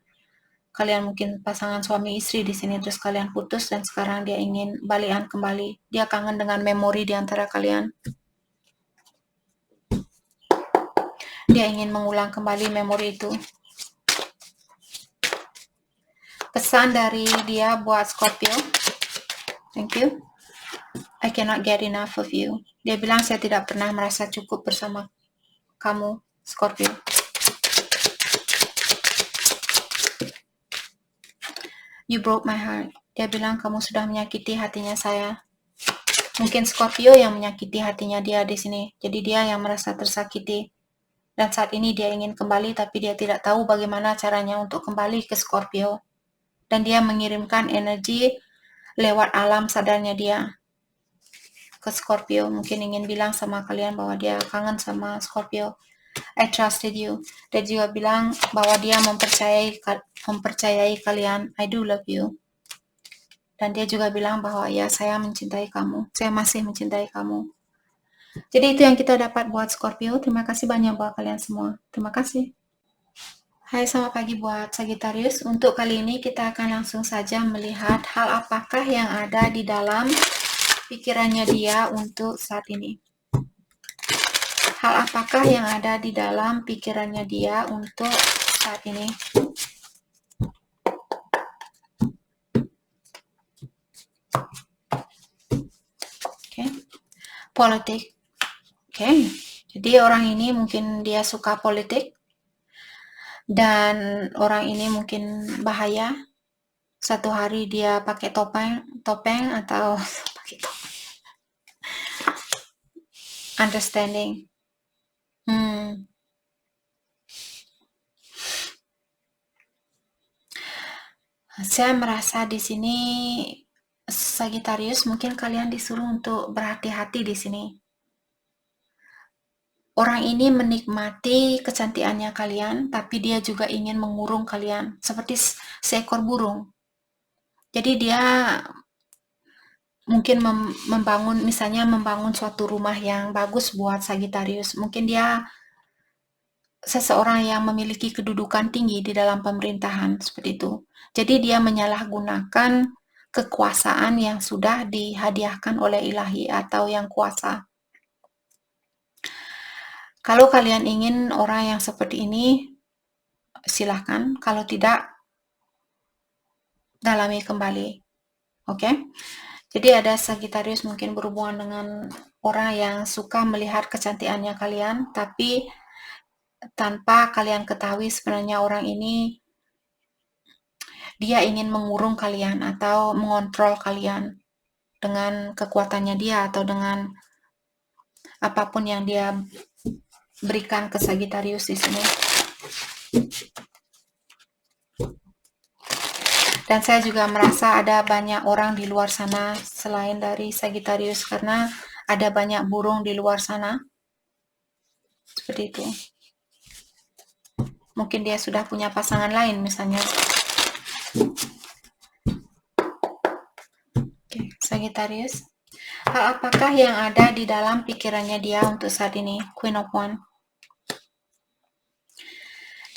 S1: kalian mungkin pasangan suami istri di sini, terus kalian putus dan sekarang dia ingin balikan kembali. Dia kangen dengan memori di antara kalian. Dia ingin mengulang kembali memori itu. Pesan dari dia buat Scorpio. Thank you. I cannot get enough of you. Dia bilang saya tidak pernah merasa cukup bersama kamu, Scorpio. You broke my heart. Dia bilang kamu sudah menyakiti hatinya saya. Mungkin Scorpio yang menyakiti hatinya dia di sini. Jadi dia yang merasa tersakiti. Dan saat ini dia ingin kembali, tapi dia tidak tahu bagaimana caranya untuk kembali ke Scorpio. Dan dia mengirimkan energi lewat alam sadarnya dia ke Scorpio. Mungkin ingin bilang sama kalian bahwa dia kangen sama Scorpio. I trusted you. Dia juga bilang bahwa dia mempercayai kalian. I do love you. Dan dia juga bilang bahwa ya saya mencintai kamu. Saya masih mencintai kamu. Jadi itu yang kita dapat buat Scorpio. Terima kasih banyak buat kalian semua. Terima kasih. Hai, selamat pagi buat Sagittarius. Untuk kali ini kita akan langsung saja melihat hal apakah yang ada di dalam pikirannya dia untuk saat ini. Hal apakah yang ada di dalam pikirannya dia untuk saat ini? Oke, politik. Oke, jadi orang ini mungkin dia suka politik, dan orang ini mungkin bahaya. Satu hari dia pakai topeng atau pakai topeng. Understanding. Saya merasa di sini Sagittarius mungkin kalian disuruh untuk berhati-hati di sini. Orang ini menikmati kecantikannya kalian, tapi dia juga ingin mengurung kalian, seperti seekor burung. Jadi dia mungkin membangun suatu rumah yang bagus buat Sagittarius. Mungkin dia seseorang yang memiliki kedudukan tinggi di dalam pemerintahan, seperti itu. Jadi dia menyalahgunakan kekuasaan yang sudah dihadiahkan oleh ilahi atau yang kuasa. Kalau kalian ingin orang yang seperti ini, silahkan. Kalau tidak, dalami kembali. Oke? Jadi ada Sagittarius mungkin berhubungan dengan orang yang suka melihat kecantikannya kalian, tapi tanpa kalian ketahui sebenarnya orang ini dia ingin mengurung kalian atau mengontrol kalian dengan kekuatannya dia atau dengan apapun yang dia berikan ke Sagittarius di sini. Dan saya juga merasa ada banyak orang di luar sana selain dari Sagittarius, karena ada banyak burung di luar sana. Seperti itu. Mungkin dia sudah punya pasangan lain misalnya. Oke, Sagittarius. Hal apakah yang ada di dalam pikirannya dia untuk saat ini? Queen of Wands.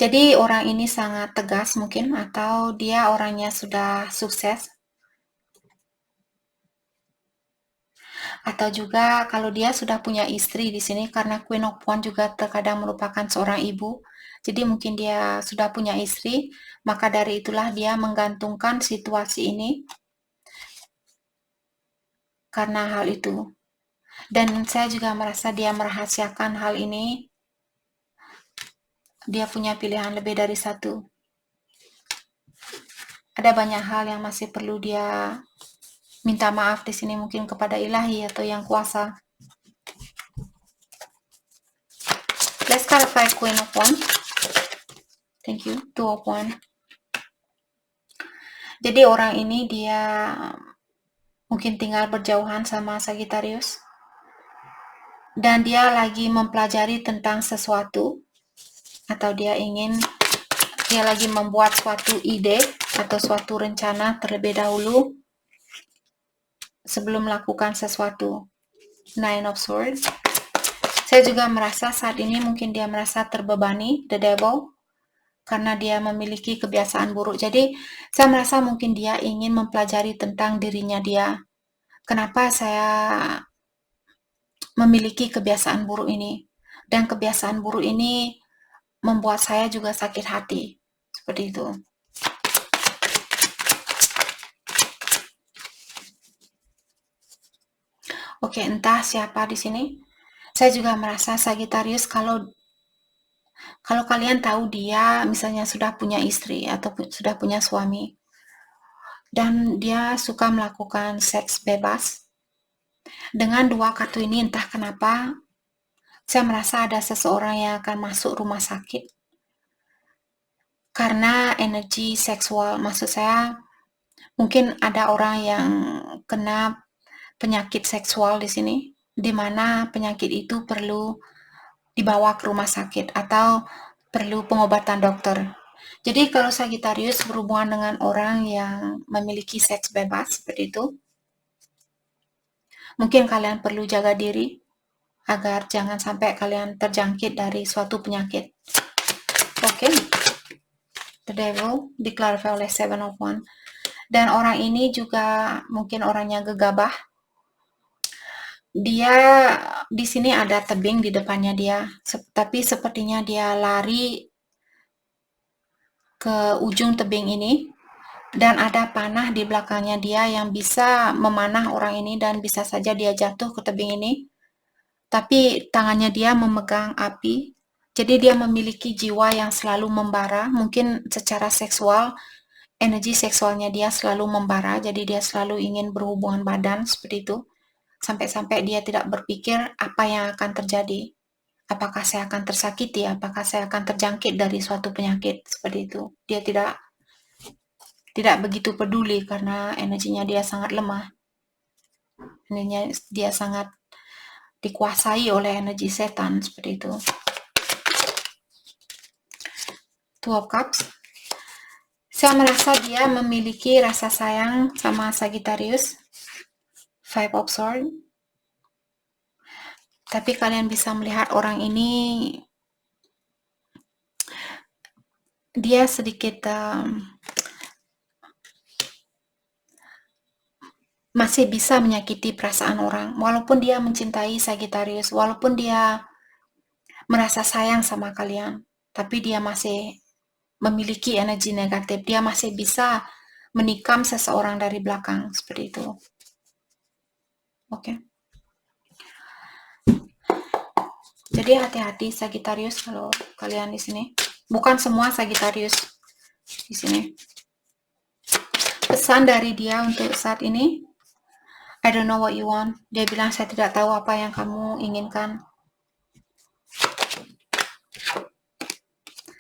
S1: Jadi orang ini sangat tegas mungkin, atau dia orangnya sudah sukses. Atau juga kalau dia sudah punya istri di sini, karena Queen of Wands juga terkadang merupakan seorang ibu. Jadi mungkin dia sudah punya istri, maka dari itulah dia menggantungkan situasi ini karena hal itu. Dan saya juga merasa dia merahasiakan hal ini. Dia punya pilihan lebih dari satu. Ada banyak hal yang masih perlu dia minta maaf di sini, mungkin kepada ilahi atau yang kuasa. Let's clarify Queen of Wands. Thank you. Two of Wands. Jadi orang ini dia mungkin tinggal berjauhan sama Sagittarius, dan dia lagi mempelajari tentang sesuatu, atau dia lagi membuat suatu ide atau suatu rencana terlebih dahulu sebelum melakukan sesuatu. Nine of Swords. Saya juga merasa saat ini mungkin dia merasa terbebani, the devil, karena dia memiliki kebiasaan buruk. Jadi saya merasa mungkin dia ingin mempelajari tentang dirinya dia. Kenapa saya memiliki kebiasaan buruk ini? Dan kebiasaan buruk ini membuat saya juga sakit hati. Seperti itu. Oke, entah siapa di sini. Saya juga merasa Sagittarius, kalau kalian tahu dia misalnya sudah punya istri atau sudah punya suami, dan dia suka melakukan seks bebas. Dengan dua kartu ini, entah kenapa, saya merasa ada seseorang yang akan masuk rumah sakit karena energi seksual. Maksud saya, mungkin ada orang yang kena penyakit seksual di sini, di mana penyakit itu perlu dibawa ke rumah sakit atau perlu pengobatan dokter. Jadi kalau Sagittarius berhubungan dengan orang yang memiliki seks bebas seperti itu, mungkin kalian perlu jaga diri agar jangan sampai kalian terjangkit dari suatu penyakit. Oke. The Devil diklarify oleh Seven of Wands. Dan orang ini juga mungkin orangnya gegabah. Dia di sini ada tebing di depannya dia, tapi sepertinya dia lari ke ujung tebing ini dan ada panah di belakangnya dia yang bisa memanah orang ini dan bisa saja dia jatuh ke tebing ini. Tapi tangannya dia memegang api, jadi dia memiliki jiwa yang selalu membara, mungkin secara seksual, energi seksualnya dia selalu membara, jadi dia selalu ingin berhubungan badan seperti itu. Sampai-sampai dia tidak berpikir apa yang akan terjadi. Apakah saya akan tersakiti, apakah saya akan terjangkit dari suatu penyakit seperti itu. Dia tidak begitu peduli karena energinya dia sangat lemah. Energinya dia sangat dikuasai oleh energi setan seperti itu. Two of Cups. Saya merasa dia memiliki rasa sayang sama Sagittarius. Five of Swords. Tapi kalian bisa melihat orang ini dia sedikit masih bisa menyakiti perasaan orang. Walaupun dia mencintai Sagittarius, walaupun dia merasa sayang sama kalian, tapi dia masih memiliki energi negatif. Dia masih bisa menikam seseorang dari belakang seperti itu. Oke. Jadi hati-hati Sagittarius kalau kalian di sini. Bukan semua Sagittarius di sini. Pesan dari dia untuk saat ini, I don't know what you want. Dia bilang saya tidak tahu apa yang kamu inginkan.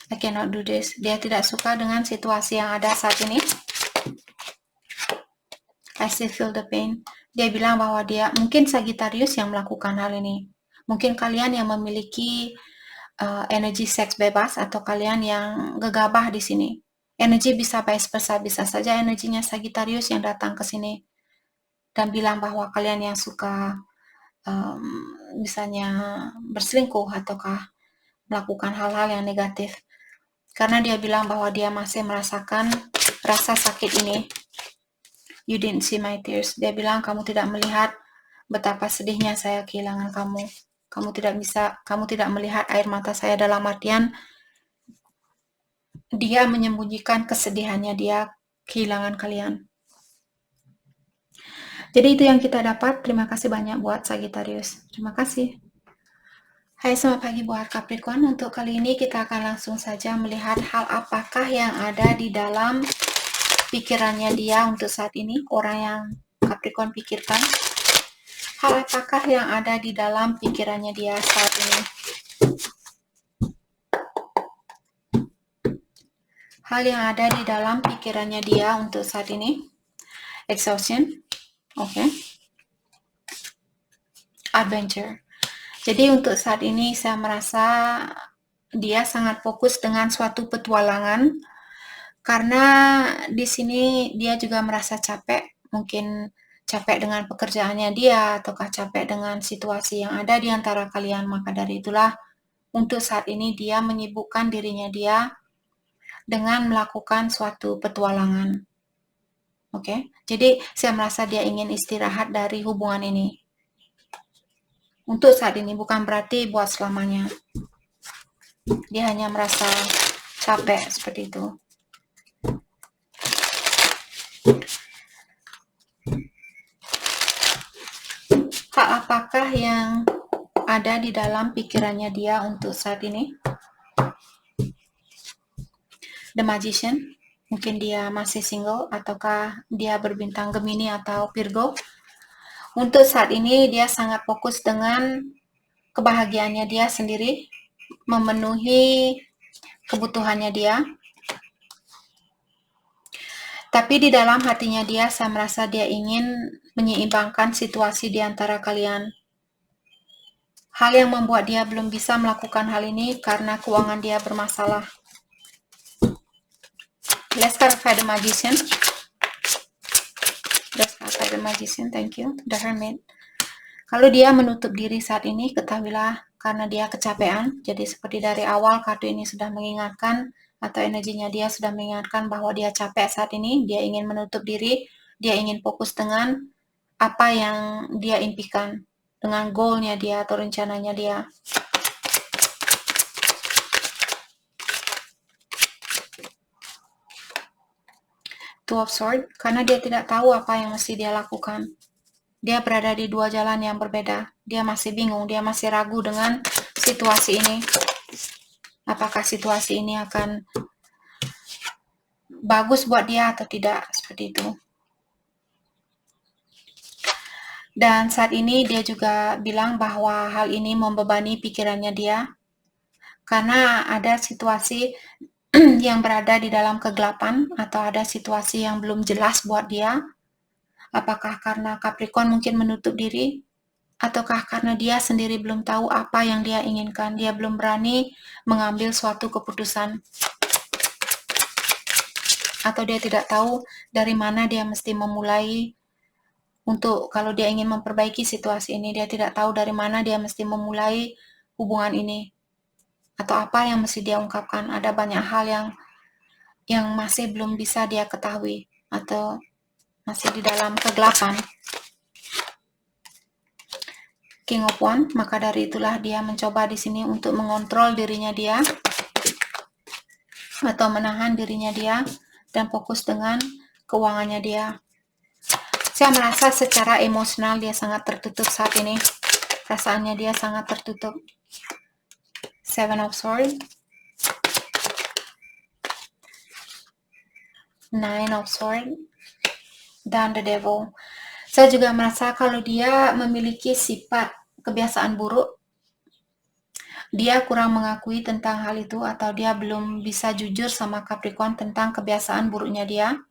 S1: I cannot do this. Dia tidak suka dengan situasi yang ada saat ini. I still feel the pain. Dia bilang bahwa dia mungkin Sagittarius yang melakukan hal ini. Mungkin kalian yang memiliki energi seks bebas atau kalian yang gegabah di sini. Energi bisa vice versa, bisa saja energinya Sagittarius yang datang ke sini dan bilang bahwa kalian yang suka misalnya berselingkuh ataukah melakukan hal-hal yang negatif. Karena dia bilang bahwa dia masih merasakan rasa sakit ini. You didn't see my tears. Dia bilang kamu tidak melihat betapa sedihnya saya kehilangan kamu. Kamu tidak melihat air mata saya, dalam artian dia menyembunyikan kesedihannya dia kehilangan kalian. Jadi itu yang kita dapat. Terima kasih banyak buat Sagittarius. Terima kasih. Hai, selamat pagi buat Capricorn. Untuk kali ini kita akan langsung saja melihat hal apakah yang ada di dalam pikirannya dia untuk saat ini. Orang yang Capricorn pikirkan. Hal apakah yang ada di dalam pikirannya dia saat ini. Hal yang ada di dalam pikirannya dia untuk saat ini. Exhaustion. Oke. Adventure. Jadi untuk saat ini saya merasa dia sangat fokus dengan suatu petualangan karena di sini dia juga merasa capek, mungkin capek dengan pekerjaannya dia ataukah capek dengan situasi yang ada di antara kalian. Maka dari itulah untuk saat ini dia menyibukkan dirinya dia dengan melakukan suatu petualangan. Oke. Jadi saya merasa dia ingin istirahat dari hubungan ini. Untuk saat ini, bukan berarti buat selamanya. Dia hanya merasa capek seperti itu. Hal apakah yang ada di dalam pikirannya dia untuk saat ini? The Magician. Mungkin dia masih single ataukah dia berbintang Gemini atau Virgo. Untuk saat ini dia sangat fokus dengan kebahagiaannya dia sendiri, memenuhi kebutuhannya dia. Tapi di dalam hatinya dia, saya merasa dia ingin menyeimbangkan situasi di antara kalian. Hal yang membuat dia belum bisa melakukan hal ini karena keuangan dia bermasalah. Let's clarify the Magician. Let's clarify the Magician, thank you. The Hermit. Kalau dia menutup diri saat ini, ketahuilah karena dia kecapean. Jadi seperti dari awal kartu ini sudah mengingatkan atau energinya dia sudah mengingatkan bahwa dia capek saat ini, dia ingin menutup diri, dia ingin fokus dengan apa yang dia impikan. dengan goalnya dia atau rencananya dia. Two of Swords, karena dia tidak tahu apa yang mesti dia lakukan. Dia berada di dua jalan yang berbeda. Dia masih bingung, dia masih ragu dengan situasi ini. Apakah situasi ini akan bagus buat dia atau tidak, seperti itu. Dan saat ini dia juga bilang bahwa hal ini membebani pikirannya dia, karena ada situasi yang berada di dalam kegelapan atau ada situasi yang belum jelas buat dia. Apakah karena Capricorn mungkin menutup diri, ataukah karena dia sendiri belum tahu apa yang dia inginkan, dia belum berani mengambil suatu keputusan, atau dia tidak tahu dari mana dia mesti memulai untuk kalau dia ingin memperbaiki situasi ini. Dia tidak tahu dari mana dia mesti memulai hubungan ini, atau apa yang mesti dia ungkapkan. Ada banyak hal yang masih belum bisa dia ketahui, atau masih di dalam kegelapan. King of Wands, maka dari itulah dia mencoba di sini untuk mengontrol dirinya dia, atau menahan dirinya dia, dan fokus dengan keuangannya dia. Saya merasa secara emosional dia sangat tertutup saat ini. Perasaannya dia sangat tertutup. Seven of Swords, Nine of Swords, dan The Devil. Saya juga merasa kalau dia memiliki sifat kebiasaan buruk, dia kurang mengakui tentang hal itu, atau dia belum bisa jujur sama Capricorn tentang kebiasaan buruknya dia.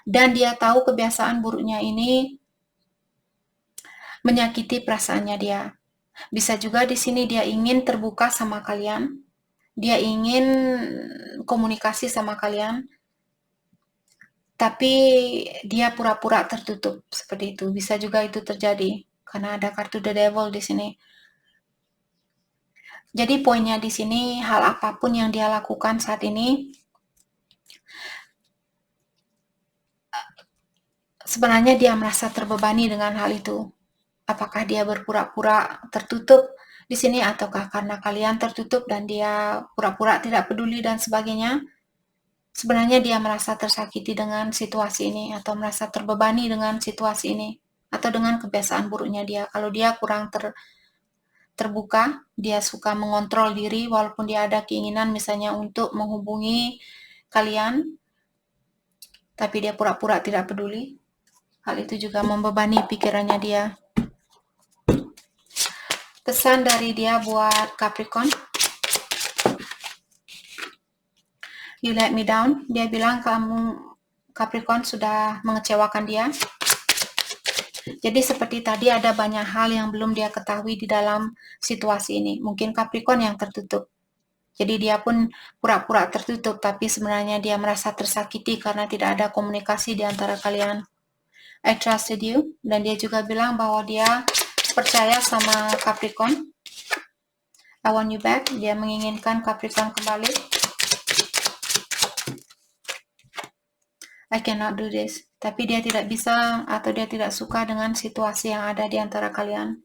S1: Dan dia tahu kebiasaan buruknya ini menyakiti perasaannya dia. Bisa juga di sini dia ingin terbuka sama kalian, dia ingin komunikasi sama kalian, tapi dia pura-pura tertutup, seperti itu. Bisa juga itu terjadi karena ada kartu The Devil di sini. Jadi poinnya di sini, hal apapun yang dia lakukan saat ini, sebenarnya dia merasa terbebani dengan hal itu. Apakah dia berpura-pura tertutup di sini, ataukah karena kalian tertutup dan dia pura-pura tidak peduli dan sebagainya? Sebenarnya dia merasa tersakiti dengan situasi ini, atau merasa terbebani dengan situasi ini, atau dengan kebiasaan buruknya dia. Kalau dia kurang terbuka, dia suka mengontrol diri walaupun dia ada keinginan misalnya untuk menghubungi kalian, tapi dia pura-pura tidak peduli. Hal itu juga membebani pikirannya dia. Pesan dari dia buat Capricorn. You let me down. Dia bilang kamu, Capricorn, sudah mengecewakan dia. Jadi seperti tadi ada banyak hal yang belum dia ketahui di dalam situasi ini. Mungkin Capricorn yang tertutup. Jadi dia pun pura-pura tertutup, tapi sebenarnya dia merasa tersakiti karena tidak ada komunikasi di antara kalian. I trusted you. Dan dia juga bilang bahwa dia percaya sama Capricorn. I want you back. Dia menginginkan Capricorn kembali. I cannot do this. Tapi dia tidak bisa atau dia tidak suka dengan situasi yang ada di antara kalian.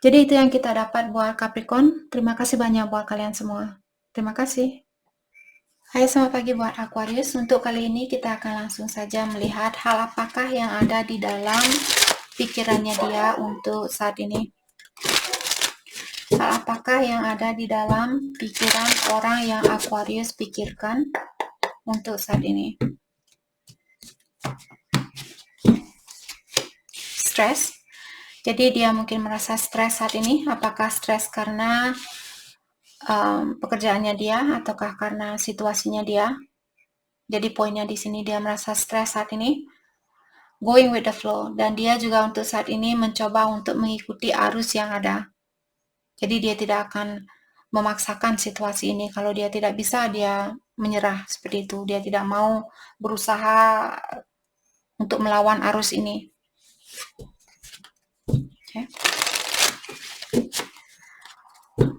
S1: Jadi itu yang kita dapat buat Capricorn. Terima kasih banyak buat kalian semua. Terima kasih. Hai, selamat pagi buat Aquarius. Untuk kali ini kita akan langsung saja melihat hal apakah yang ada di dalam pikirannya dia untuk saat ini. Hal apakah yang ada di dalam pikiran orang yang Aquarius pikirkan untuk saat ini. Stres. Jadi dia mungkin merasa stres saat ini. Apakah stres karena pekerjaannya dia, ataukah karena situasinya dia? Jadi poinnya di sini dia merasa stres saat ini. Going with the flow. Dan dia juga untuk saat ini mencoba untuk mengikuti arus yang ada. Jadi dia tidak akan memaksakan situasi ini. Kalau dia tidak bisa, dia menyerah seperti itu. Dia tidak mau berusaha untuk melawan arus ini. Okay.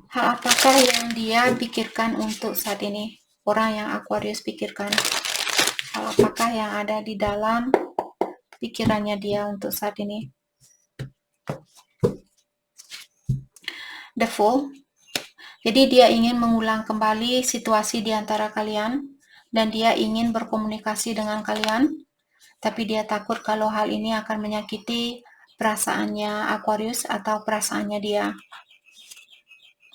S1: Hal apakah yang dia pikirkan untuk saat ini? Orang yang Aquarius pikirkan. Hal apakah yang ada di dalam pikirannya dia untuk saat ini? The Fool. Jadi dia ingin mengulang kembali situasi di antara kalian dan dia ingin berkomunikasi dengan kalian, tapi dia takut kalau hal ini akan menyakiti perasaannya Aquarius atau perasaannya dia.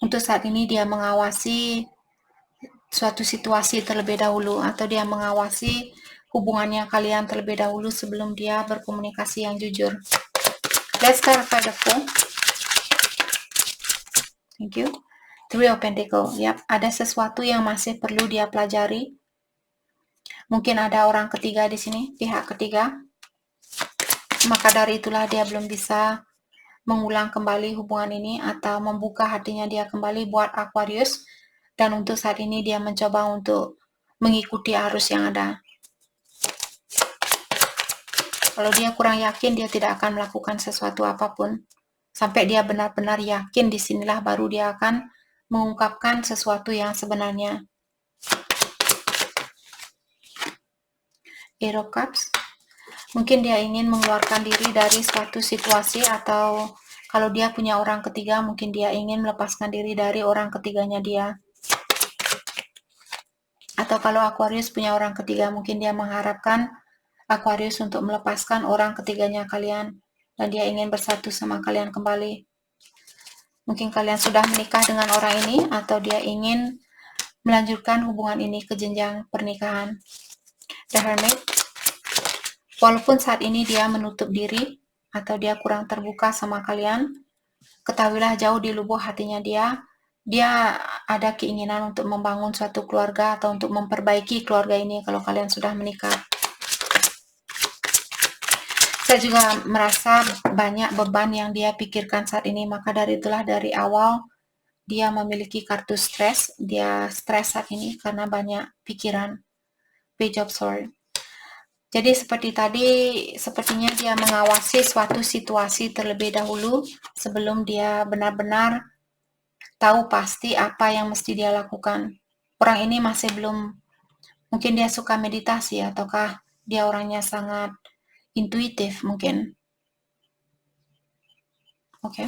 S1: Untuk saat ini dia mengawasi suatu situasi terlebih dahulu atau dia mengawasi hubungannya kalian terlebih dahulu sebelum dia berkomunikasi yang jujur. Let's clarify the Fool. Thank you. Three of Pentacles. Yap, ada sesuatu yang masih perlu dia pelajari. Mungkin ada orang ketiga di sini, pihak ketiga. Maka dari itulah dia belum bisa mengulang kembali hubungan ini atau membuka hatinya dia kembali buat Aquarius. Dan untuk saat ini dia mencoba untuk mengikuti arus yang ada. Kalau dia kurang yakin, dia tidak akan melakukan sesuatu apapun. Sampai dia benar-benar yakin, disinilah baru dia akan mengungkapkan sesuatu yang sebenarnya. Eight of Cups. Mungkin dia ingin mengeluarkan diri dari suatu situasi, atau kalau dia punya orang ketiga, mungkin dia ingin melepaskan diri dari orang ketiganya dia. Atau kalau Aquarius punya orang ketiga, mungkin dia mengharapkan Aquarius untuk melepaskan orang ketiganya kalian, dan dia ingin bersatu sama kalian kembali. Mungkin kalian sudah menikah dengan orang ini, atau dia ingin melanjutkan hubungan ini ke jenjang pernikahan. The Hermit. Walaupun saat ini dia menutup diri, atau dia kurang terbuka sama kalian, ketahuilah jauh di lubuk hatinya dia ada keinginan untuk membangun suatu keluarga atau untuk memperbaiki keluarga ini kalau kalian sudah menikah. Saya juga merasa banyak beban yang dia pikirkan saat ini, maka dari itulah dari awal dia memiliki kartu stres. Dia stres saat ini karena banyak pikiran. Page of Swords. Jadi seperti tadi, sepertinya dia mengawasi suatu situasi terlebih dahulu sebelum dia benar-benar tahu pasti apa yang mesti dia lakukan. Orang ini masih belum, mungkin dia suka meditasi, ataukah dia orangnya sangat intuitif mungkin. Oke.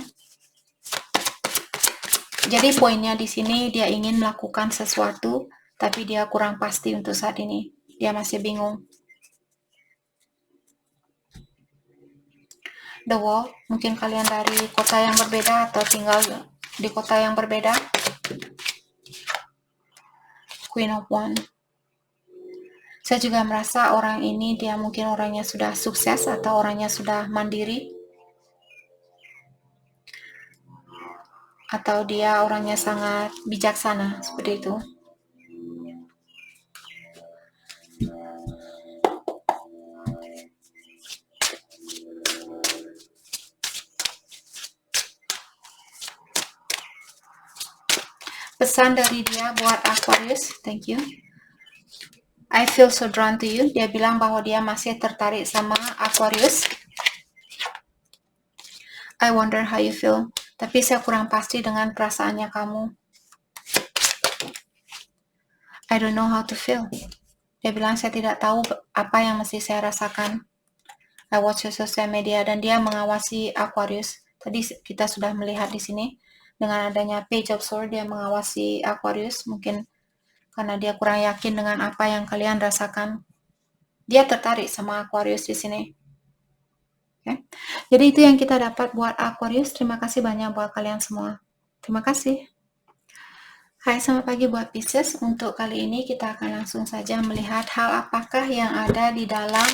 S1: Jadi poinnya di sini dia ingin melakukan sesuatu, tapi dia kurang pasti untuk saat ini. Dia masih bingung. The Wall, mungkin kalian dari kota yang berbeda atau tinggal di kota yang berbeda. Queen of Wands. Saya juga merasa orang ini dia mungkin orangnya sudah sukses atau orangnya sudah mandiri. Atau dia orangnya sangat bijaksana, seperti itu. Pesan dari dia buat Aquarius, thank you. I feel so drawn to you. Dia bilang bahwa dia masih tertarik sama Aquarius. I wonder how you feel. Tapi saya kurang pasti dengan perasaannya kamu. I don't know how to feel. Dia bilang saya tidak tahu apa yang mesti saya rasakan. I watch your social media, dan dia mengawasi Aquarius. Tadi kita sudah melihat di sini dengan adanya Page of Swords, dia mengawasi Aquarius, mungkin karena dia kurang yakin dengan apa yang kalian rasakan. Dia tertarik sama Aquarius di sini. Okay. Jadi itu yang kita dapat buat Aquarius. Terima kasih banyak buat kalian semua. Terima kasih. Hai, selamat pagi buat Pisces. Untuk kali ini kita akan langsung saja melihat hal apakah yang ada di dalam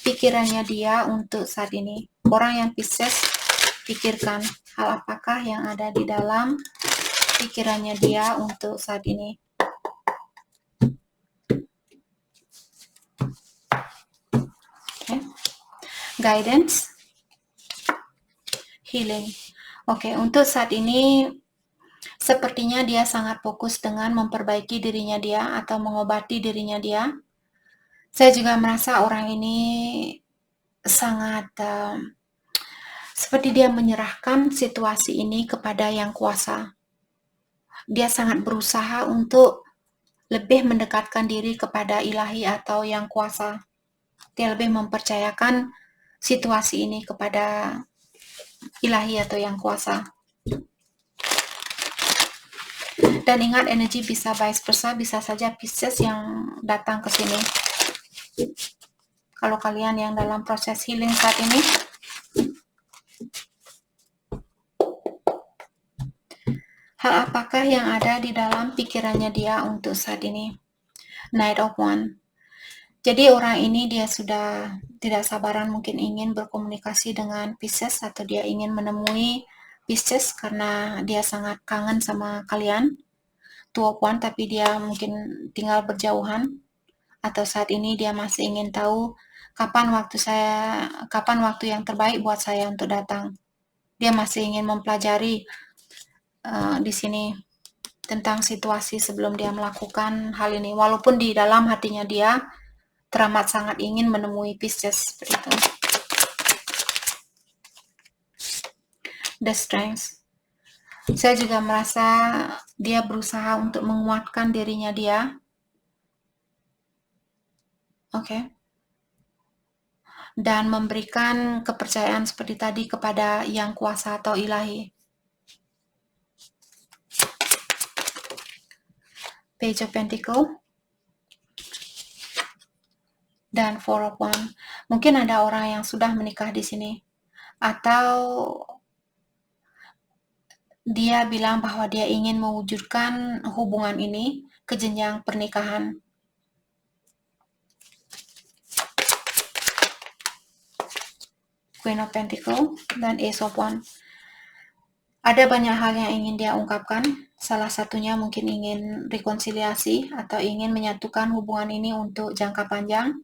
S1: pikirannya dia untuk saat ini. Orang yang Pisces pikirkan, hal apakah yang ada di dalam pikirannya dia untuk saat ini. Okay. Guidance, healing. Oke, untuk saat ini sepertinya dia sangat fokus dengan memperbaiki dirinya dia atau mengobati dirinya dia. Saya juga merasa orang ini sangat seperti dia menyerahkan situasi ini kepada Yang Kuasa. Dia sangat berusaha untuk lebih mendekatkan diri kepada Ilahi atau Yang Kuasa. Dia lebih mempercayakan situasi ini kepada Ilahi atau Yang Kuasa. Dan ingat, energi bisa vice versa, bisa saja Pisces yang datang ke sini. Kalau kalian yang dalam proses healing saat ini, hal apakah yang ada di dalam pikirannya dia untuk saat ini? Knight of Wands. Jadi orang ini dia sudah tidak sabaran mungkin ingin berkomunikasi dengan Pisces, atau dia ingin menemui Pisces karena dia sangat kangen sama kalian. Two of Wands, tapi dia mungkin tinggal berjauhan, atau saat ini dia masih ingin tahu kapan waktu yang terbaik buat saya untuk datang. Dia masih ingin mempelajari di sini tentang situasi sebelum dia melakukan hal ini, walaupun di dalam hatinya dia teramat sangat ingin menemui Pisces seperti itu. The Strength. Saya juga merasa dia berusaha untuk menguatkan dirinya dia. Oke. Dan memberikan kepercayaan seperti tadi kepada yang kuasa atau ilahi. Page of Pentacles dan Four of Wands. Mungkin ada orang yang sudah menikah di sini, atau dia bilang bahwa dia ingin mewujudkan hubungan ini ke jenjang pernikahan. Queen of Pentacles dan Ace of Wands. Ada banyak hal yang ingin dia ungkapkan. Salah satunya mungkin ingin rekonsiliasi atau ingin menyatukan hubungan ini untuk jangka panjang.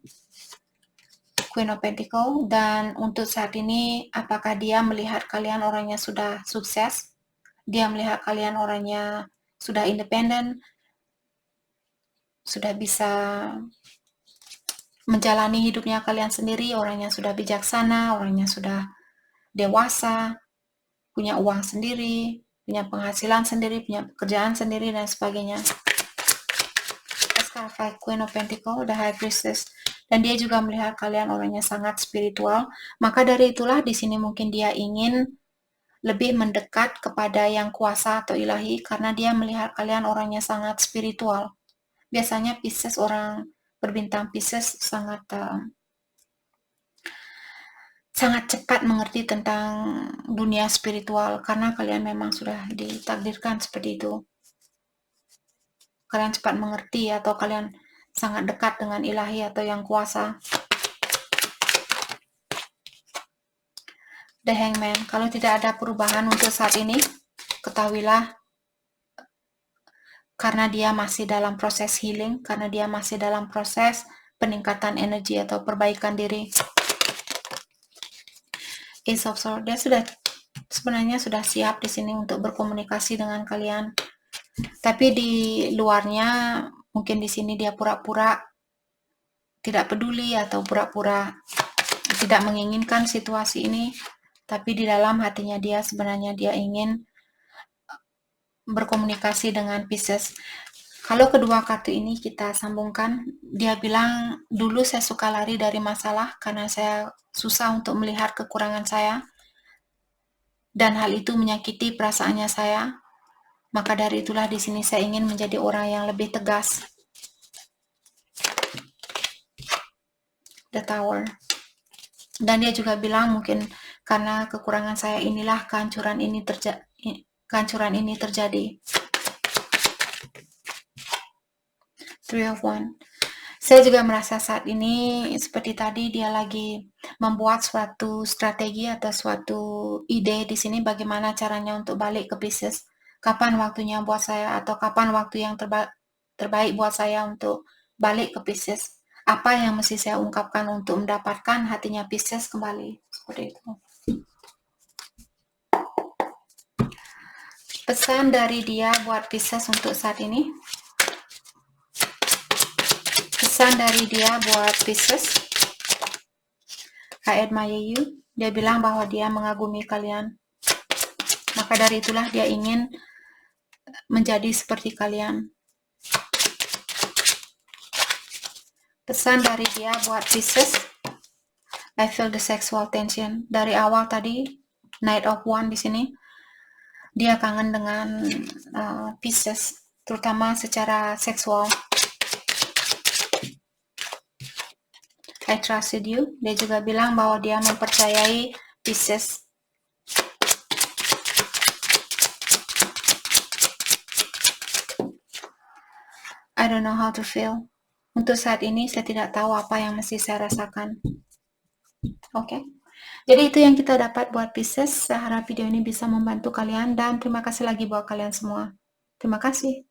S1: Queen of Pentacles. Dan untuk saat ini, apakah dia melihat kalian orangnya sudah sukses? Dia melihat kalian orangnya sudah independen, sudah bisa menjalani hidupnya kalian sendiri, orangnya sudah bijaksana, orangnya sudah dewasa, punya uang sendiri, punya penghasilan sendiri, punya pekerjaan sendiri, dan sebagainya. Five Queen of Pentacles, the High Priestess. Dan dia juga melihat kalian orangnya sangat spiritual. Maka dari itulah di sini mungkin dia ingin lebih mendekat kepada yang kuasa atau ilahi, karena dia melihat kalian orangnya sangat spiritual. Biasanya Pisces, orang berbintang Pisces sangat cepat mengerti tentang dunia spiritual, karena kalian memang sudah ditakdirkan seperti itu. Kalian cepat mengerti, atau kalian sangat dekat dengan ilahi atau yang kuasa. The Hangman. Kalau tidak ada perubahan untuk saat ini, ketahuilah karena dia masih dalam proses healing, karena dia masih dalam proses peningkatan energi atau perbaikan diri. Ace of Swords, dia sebenarnya sudah siap di sini untuk berkomunikasi dengan kalian. Tapi di luarnya mungkin di sini dia pura-pura tidak peduli atau pura-pura tidak menginginkan situasi ini, tapi di dalam hatinya dia sebenarnya dia ingin berkomunikasi dengan Pisces. Kalau kedua kartu ini kita sambungkan, dia bilang, dulu saya suka lari dari masalah karena saya susah untuk melihat kekurangan saya, dan hal itu menyakiti perasaannya saya. Maka dari itulah di sini saya ingin menjadi orang yang lebih tegas. The Tower. Dan dia juga bilang mungkin karena kekurangan saya inilah kehancuran ini terjadi. Three of Wands. Saya juga merasa saat ini seperti tadi dia lagi membuat suatu strategi atau suatu ide di sini bagaimana caranya untuk balik ke Pisces. Kapan waktunya buat saya, atau kapan waktu yang terbaik buat saya untuk balik ke Pisces. Apa yang mesti saya ungkapkan untuk mendapatkan hatinya Pisces kembali. Seperti itu. Pesan dari dia buat Pisces untuk saat ini. Pesan dari dia buat Pisces. I admire you. Dia bilang bahwa dia mengagumi kalian. Maka dari itulah dia ingin menjadi seperti kalian. Pesan dari dia buat Pisces. I feel the sexual tension. Dari awal tadi, Knight of Wands di sini, dia kangen dengan Pisces. terutama secara seksual. I trusted you. Dia juga bilang bahwa dia mempercayai Pisces. I don't know how to feel. Untuk saat ini saya tidak tahu apa yang mesti saya rasakan. Oke. Jadi itu yang kita dapat buat Pisces. Saya harap video ini bisa membantu kalian dan terima kasih lagi buat kalian semua. Terima kasih.